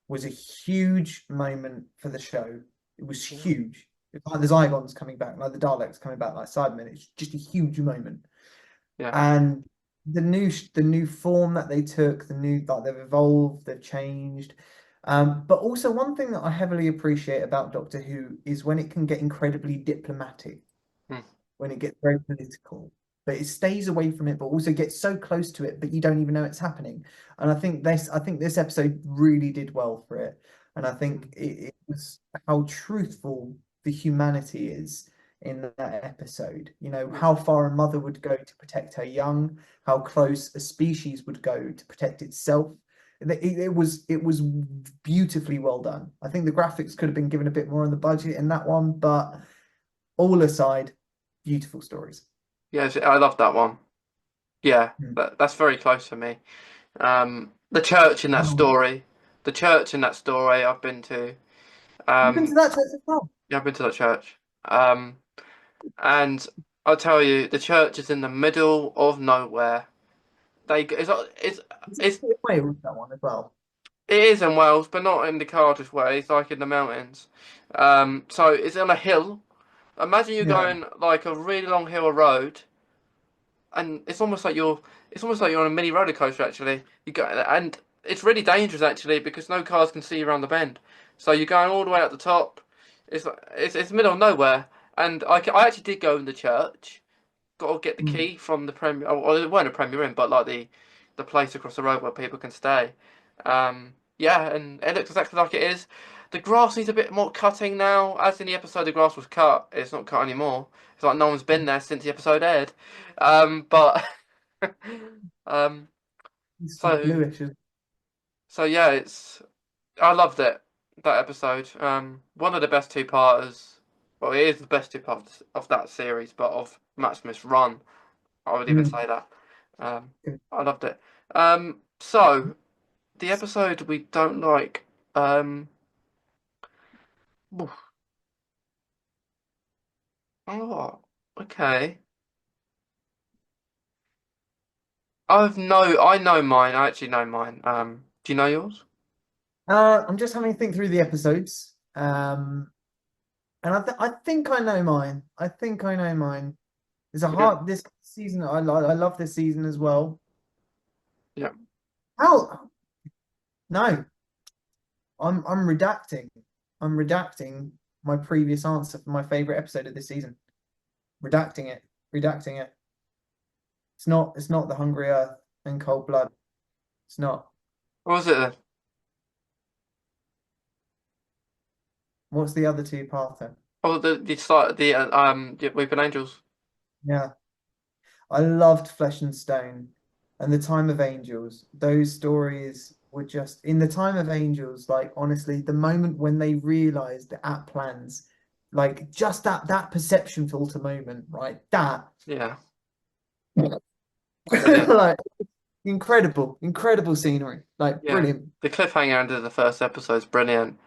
was a huge moment for the show. It was Yeah. huge. It's like the Zygons coming back, like the Daleks coming back, like Cybermen. It's just a huge moment. Yeah. And the new form that they took, the new like they've evolved, they've changed. But also one thing that I heavily appreciate about Doctor Who is when it can get incredibly diplomatic, Hmm. when it gets very political, but it stays away from it, but also gets so close to it, but you don't even know it's happening. And I think this episode really did well for it. And I Hmm. think it was how truthful the humanity is in that episode. Yeah. How far a mother would go to protect her young, how close a species would go to protect itself. It was beautifully well done. I think the graphics could have been given a bit more on the budget in that one, but all aside, beautiful stories. Yes, I love that one. Yeah, Hmm. that's very close for me. The church in that Oh, story, the church in that story I've been to. you've been to Um, that church as well. yeah, I've been to that church. Um, and I'll tell you, the church is in the middle of nowhere. It's It's it's in Wales, that one as well. it is in Wales, but not in the Cardiff way. It's like in the mountains. So it's on a hill. Imagine you're Yeah. going like a really long hill or road, and it's almost like you're on a mini roller coaster actually. You go and it's really dangerous actually because no cars can see you around the bend. So you're going all the way at the top. It's middle of nowhere, and I actually did go in the church. Got to get the Mm. key from the Premier. Well, it weren't a Premier Inn, but like the place across the road where people can stay. Yeah, and it looks exactly like it is. The grass needs a bit more cutting now. As in the episode, the grass was cut. It's not cut anymore. It's like no one's been there since the episode aired. But um, It's so bluish. so yeah, it's I loved it that episode. One of the best two parters. Well, it is the best two parts of that series, but of Matt Smith's run. I would even Mm. say that. I loved it. So the episode we don't like. Um, oof, oh, okay. I know mine. I actually know mine. Do you know yours? I'm just having to think through the episodes. And I think I know mine. I think I know mine. It's a Yeah, hard this season. I love this season as well. yeah. How? No. I'm redacting. I'm redacting my previous answer for my favorite episode of this season. Redacting it. Redacting it. It's not the Hungry Earth and Cold Blood. It's not. What was it then? What's the other two-parter? Oh, the Weeping Angels. Yeah. I loved Flesh and Stone and The Time of Angels. Those stories were just in The Time of Angels, like honestly, the moment when they realized the app plans, like just that perception filter moment, right? That Yeah, brilliant. like incredible scenery. Like Yeah, brilliant. the cliffhanger end of the first episode is brilliant.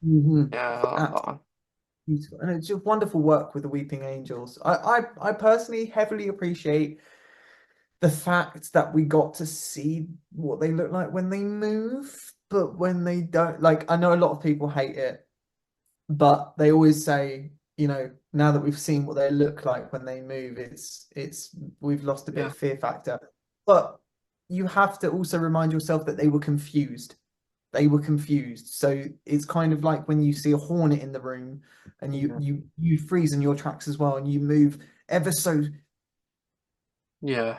Hmm. Yeah, I like that Absolutely one. beautiful. And it's just wonderful work with the Weeping Angels. I personally heavily appreciate the fact that we got to see what they look like when they move, but when they don't, like I know a lot of people hate it, but they always say, now that we've seen what they look like when they move, it's we've lost a bit Yeah, of fear factor. But you have to also remind yourself that they were confused. They were confused. So it's kind of like when you see a hornet in the room and you yeah, you you freeze in your tracks as well and you move ever so. yeah,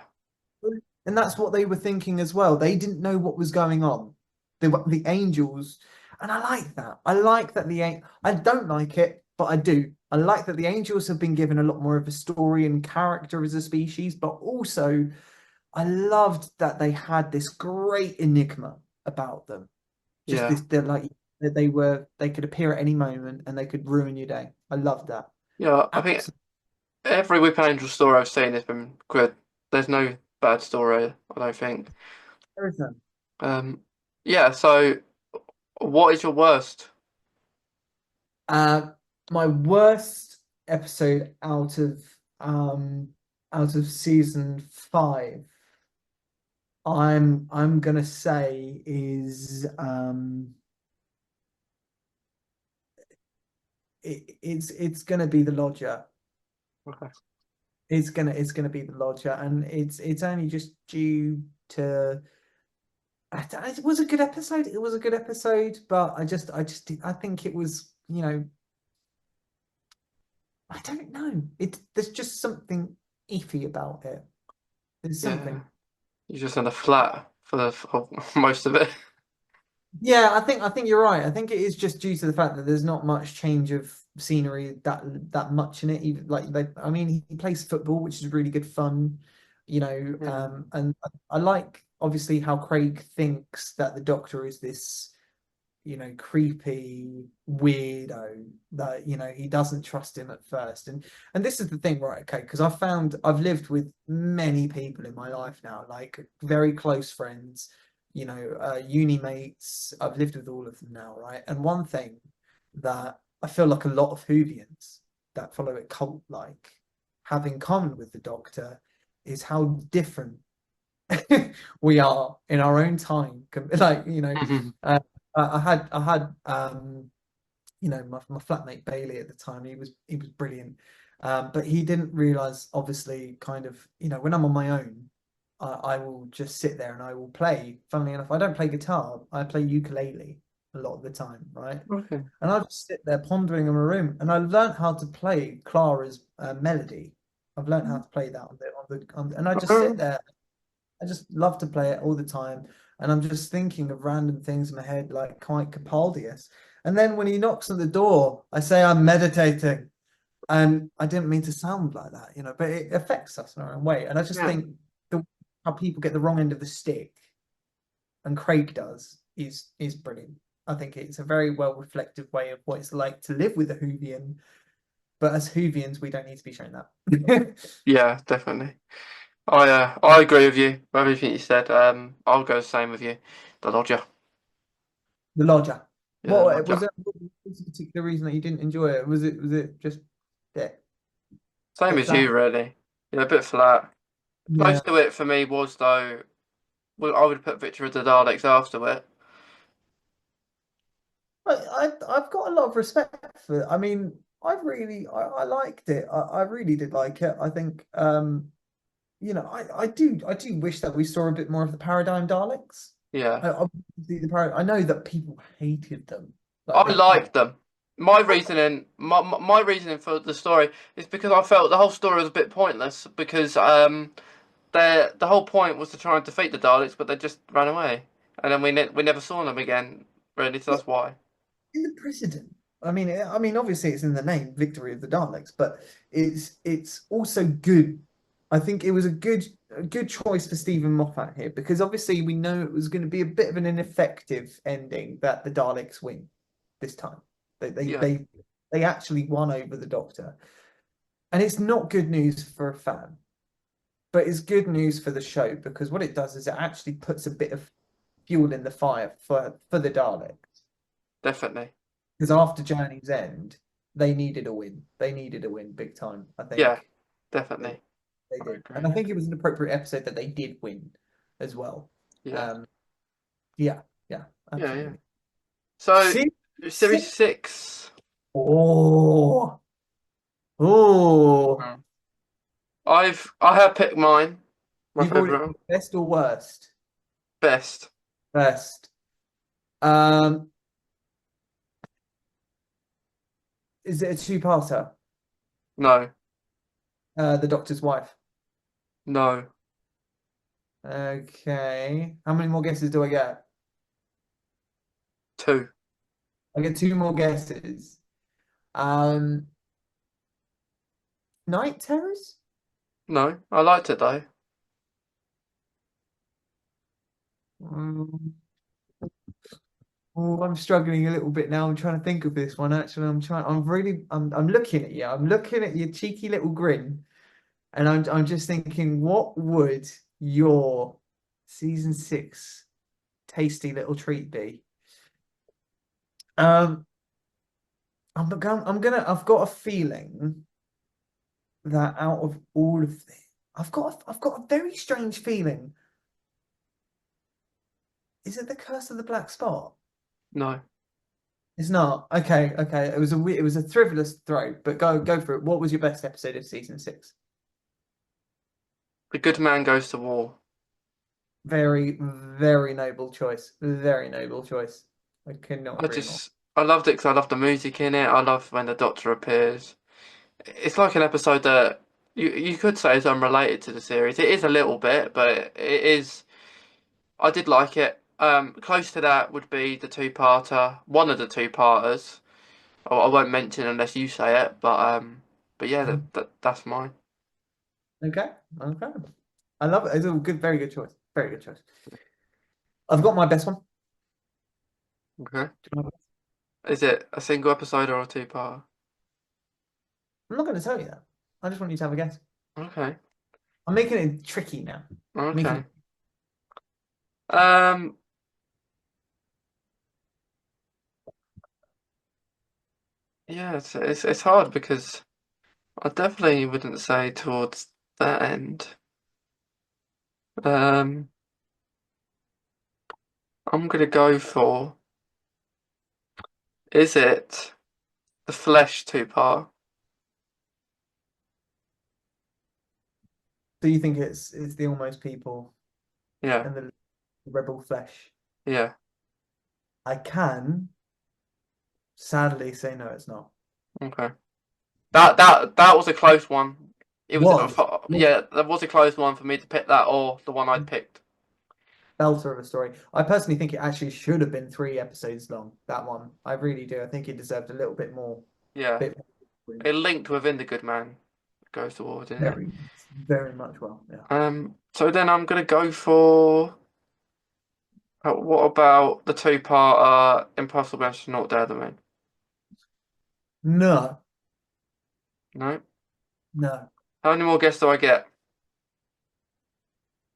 And that's what they were thinking as well. They didn't know what was going on. The angels, and I like that. I like that I don't like it, but I do. I like that the angels have been given a lot more of a story and character as a species, but also I loved that they had this great enigma about them. Just yeah, this, they're like that they could appear at any moment and they could ruin your day. I love that. yeah. I think Absolutely. every Weeping Angel story I've seen has been good. There's no bad story, I don't think. Um, yeah. So, what is your worst? Uh, my worst episode out of season 5, I'm gonna say is it's gonna be the lodger. Okay. It's gonna be the lodger, and it's only just due to it was a good episode. It was a good episode, but I think it was, I don't know. There's just something iffy about it. There's Yeah, something. you're just in a flat for most of it. Yeah, I think you're right. I think it is just due to the fact that there's not much change of scenery that much in it. Even like I mean, he plays football, which is really good fun, Yeah, and I like obviously how Craig thinks that the Doctor is this, creepy weirdo that, he doesn't trust him at first. And this is the thing, right? Okay, because I've lived with many people in my life now, like very close friends, uni mates. I've lived with all of them now, right? And one thing that I feel like a lot of Whovians that follow it cult like have in common with the Doctor is how different we are in our own time. Like, uh, I had my flatmate Bailey at the time. He was brilliant, but he didn't realize, obviously, kind of, when I'm on my own, I will just sit there and I will play. Funnily enough, I don't play guitar. I play ukulele a lot of the time, right? okay. And I just sit there pondering in my room, and I learned how to play Clara's melody. I've learned how to play that and I just sit Oh, there. I just love to play it all the time. And I'm just thinking of random things in my head, like quite Capaldius. And then when he knocks on the door, I say I'm meditating. And I didn't mean to sound like that, but it affects us in our own way. And I just yeah, think how people get the wrong end of the stick, and Craig does, is brilliant. I think it's a very well reflective way of what it's like to live with a Whovian. But as Whovians, we don't need to be shown that. yeah, definitely. I agree with you with everything you said. I'll go the same with you. The Lodger. The Lodger. Yeah, the What Lodger. what was the particular reason that you didn't enjoy it? Was it just bit Same bit as you, flat? really. Yeah, a bit flat. Close Yeah. to it for me was though. Well, I would put Victor of the Daleks after it. I've got a lot of respect for it. I mean, I liked it. I really did like it. I think I do wish that we saw a bit more of the Paradigm Daleks. Yeah. I know that people hated them. Like I they liked them. My reasoning for the story is because I felt the whole story was a bit pointless because the whole point was to try and defeat the Daleks, but they just ran away, and then we never saw them again. Really, so yeah, that's why. in the precedent. I mean, obviously it's in the name, Victory of the Daleks, but it's also good. I think it was a good choice for Stephen Moffat here because obviously we know it was going to be a bit of an ineffective ending that the Daleks win this time. They they Yeah, they they actually won over the Doctor, and it's not good news for a fan, but it's good news for the show because what it does is it actually puts a bit of fuel in the fire for the Daleks. definitely. Because after Journey's End, they needed a win. They needed a win big time. I Yeah, think they, definitely. they I did, and agree. I think it was an appropriate episode that they did win as well. Yeah, Um, yeah, yeah, yeah, yeah. absolutely. So, Series series six. 6. Oh, oh. Mm. I have picked mine. My You've already favorite, best or worst? best. Best. Um, is it a two-parter? No, The Doctor's Wife. no, Okay. How many more guesses do I get? 2. I get two more guesses. Um, Night Terrors? No, I liked it though. Mm, oh, I'm struggling a little bit now. I'm trying to think of this one. Actually, I'm looking at you. I'm looking at your cheeky little grin, and I'm just thinking, what would your season six tasty little treat be? Um, I've got a feeling that out of all of this, I've got a very strange feeling. Is it the Curse of the Black Spot? No. It's not. Okay, okay. It was a frivolous throw, but go for it. What was your best episode of season six? The good man goes to war. Very, very noble choice. Very noble choice. I could not agree more. I loved it because I loved the music in it. I love when the Doctor appears. It's like an episode that you could say is unrelated to the series. It is a little bit, but it is. I did like it. Close to that would be the two-parter, one of the two-parters. I won't mention unless you say it, but yeah, that's mine. Okay, okay. I love it. It's a good, very good choice. Very good choice. I've got my best one. Okay. Do you want to- Is it a single episode or a two-parter? I'm not going to tell you that. I just want you to have a guess. Okay. I'm making it tricky now. Making Okay. it. Um. Yeah, it's hard because I definitely wouldn't say towards that end. Um. I'm gonna go for. Is it the Flesh two-part? Do you think it's the Almost People Yeah. and the Rebel Flesh? Yeah. I can sadly say no, it's not. Okay. That was a close one. It was Was. yeah, that was a close one for me to pick that or the one I'd picked. Belter of a story. I personally think it actually should have been 3 episodes long. That one, I really do. I think it deserved a little bit more. Yeah. Bit more. It linked within the Good Man goes towards, didn't it? Very, very much well. Yeah. So then I'm gonna go for what about the two-part Impossible Astronaut Dare the Moon? No, No. no. How many more guests do I get?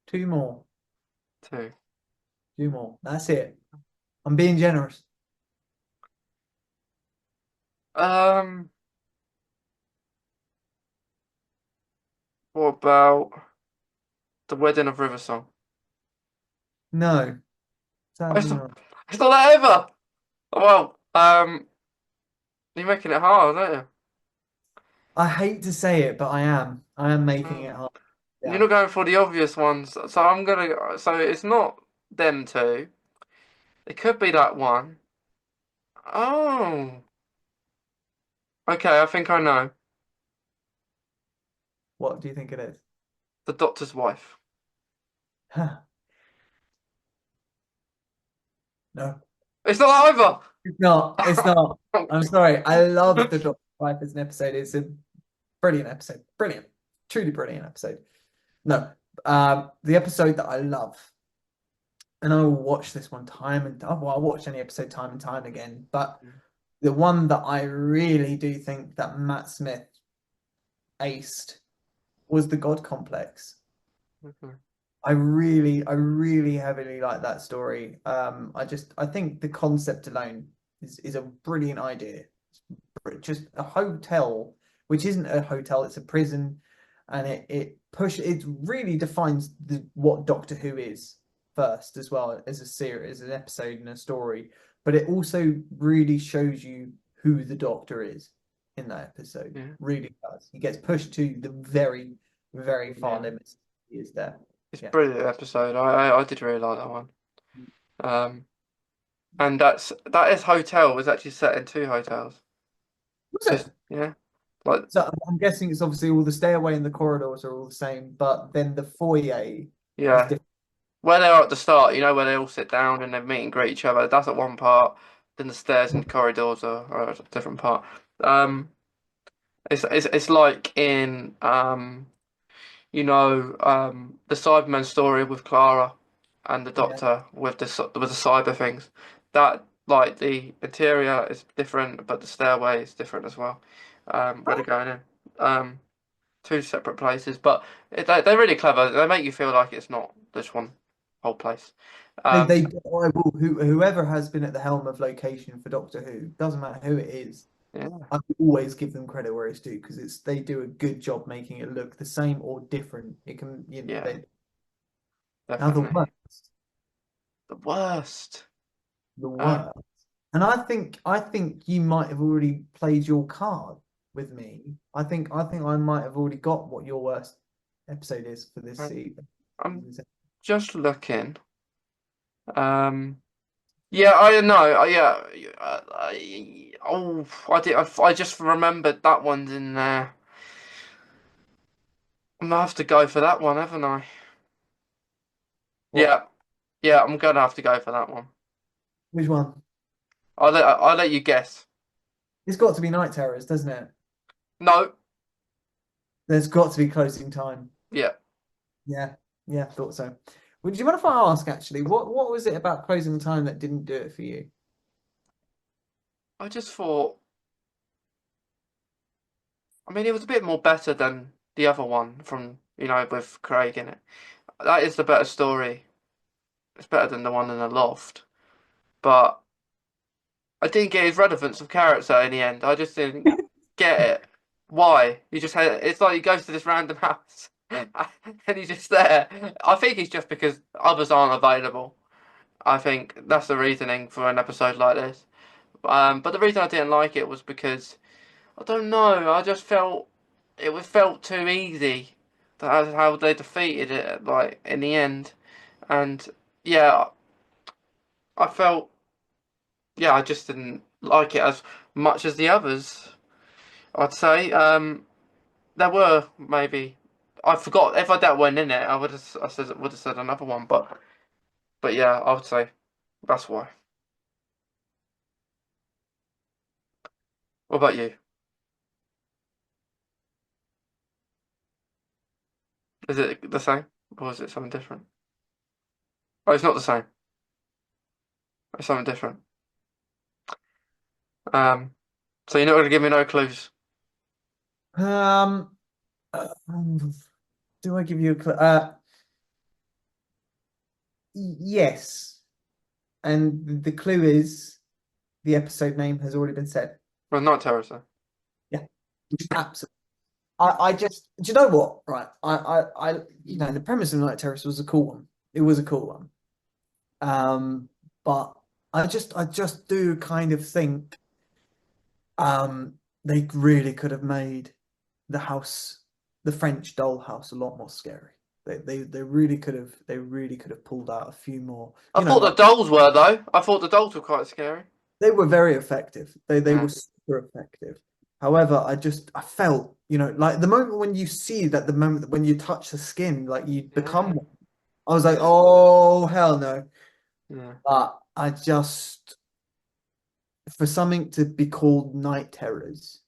Two more. 2. Two more. That's it. I'm being generous. Um, what about the Wedding of River Song? No, Oh, sadly not. it's not that ever. Well, you're making it hard, aren't I hate to say it, but I am. I am making you? it hard. You're Yeah. not going for the obvious ones, so I'm gonna. So it's not. them two. It could be that one. Oh, okay. I think I know. What do you think it is? The Doctor's wife. No, It's not either. it's not. It's not. I'm sorry. I love the Doctor Wife as an episode. It's a brilliant episode. Brilliant. Truly brilliant episode. No, the episode that I love, and I will watch this one time and well, I'll watch any episode time and time again, but the one that I really do think that Matt Smith aced was the God Complex. Mhm. I really heavily like that story. I think the concept alone is a brilliant idea. Just a hotel, which isn't a hotel, it's a prison, and it really defines what Doctor Who is first, as well as a series, as an episode and a story. But it also really shows you who the Doctor is in that episode. Yeah. Really does. He gets pushed to the very, very far Yeah. limits. He is there. It's a Yeah. brilliant episode. I did really like that one. And that is hotel was actually set in two hotels. Was Just it? yeah, like So I'm guessing it's obviously all the stairway and the corridors are all the same, but then the foyer is yeah. different. Where they are at the start, you know, where they all sit down and they meet and greet each other. That's at one part. Then the stairs and corridors are at a different part. Um, it's like in the Cyberman story with Clara and the Yeah. Doctor with the cyber things. That like the interior is different, but the stairway is different as well. Where they're going in. Two separate places, but they're really clever. They make you feel like it's not just one whole place. Um, Whoever has been at the helm of location for Doctor Who, doesn't matter who it is, yeah, I always give them credit where it's due because they do a good job making it look the same or different. It can, yeah, now definitely. The worst. the Um, worst. And I think you might have already played your card with me. I think I might have already got what your worst episode is for this I'm season. I'm just looking. Um, yeah, I know. Yeah, I just remembered that one's in there. I'm gonna have to go for that one, haven't I? What? Yeah, yeah, I'm gonna have to go for that one. Which one? I'll let you guess. It's got to be Night Terrors, doesn't it? No, There's got to be Closing Time. yeah. Yeah, yeah, thought so. Would you mind if I ask actually, what was it about Closing Time that didn't do it for you? I just thought. I mean, it was a bit more better than the other one from with Craig in it. That is the better story. It's better than the one in the loft, but I didn't get his relevance of character in the end. I just didn't get it. Why? He just had. It's like he goes to this random house and he's just there. I think it's just because others aren't available. I think that's the reasoning for an episode like this. But the reason I didn't like it was because I don't know. I just felt felt too easy. That's how they defeated it, like in the end. And yeah, I felt I just didn't like it as much as the others. I'd say there were maybe I forgot if I that one in it. I would have said another one, but yeah, I would say that's why. What about you? Is it the same or is it something different? Oh, it's not the same. It's something different. Um, so you're not going to give me no clues. Um, um, do I give you a clue? Yes, and the clue is the episode name has already been said. Well, not terrorism. Yeah, absolutely. I just, do you know what? Right, the premise of Night Terrace was a cool one. It was a cool one. But I just do kind of think, they really could have made the house, the French doll house, a lot more scary. They really could have pulled out a few more. I thought the Like dolls were though. I thought the dolls were quite scary. they were very effective. They Yeah. were super effective. However, I felt, like the moment when you see that, the moment when you touch the skin, like you become Yeah. one. I was like, oh hell no. Yeah. But I just, for something to be called night terrors,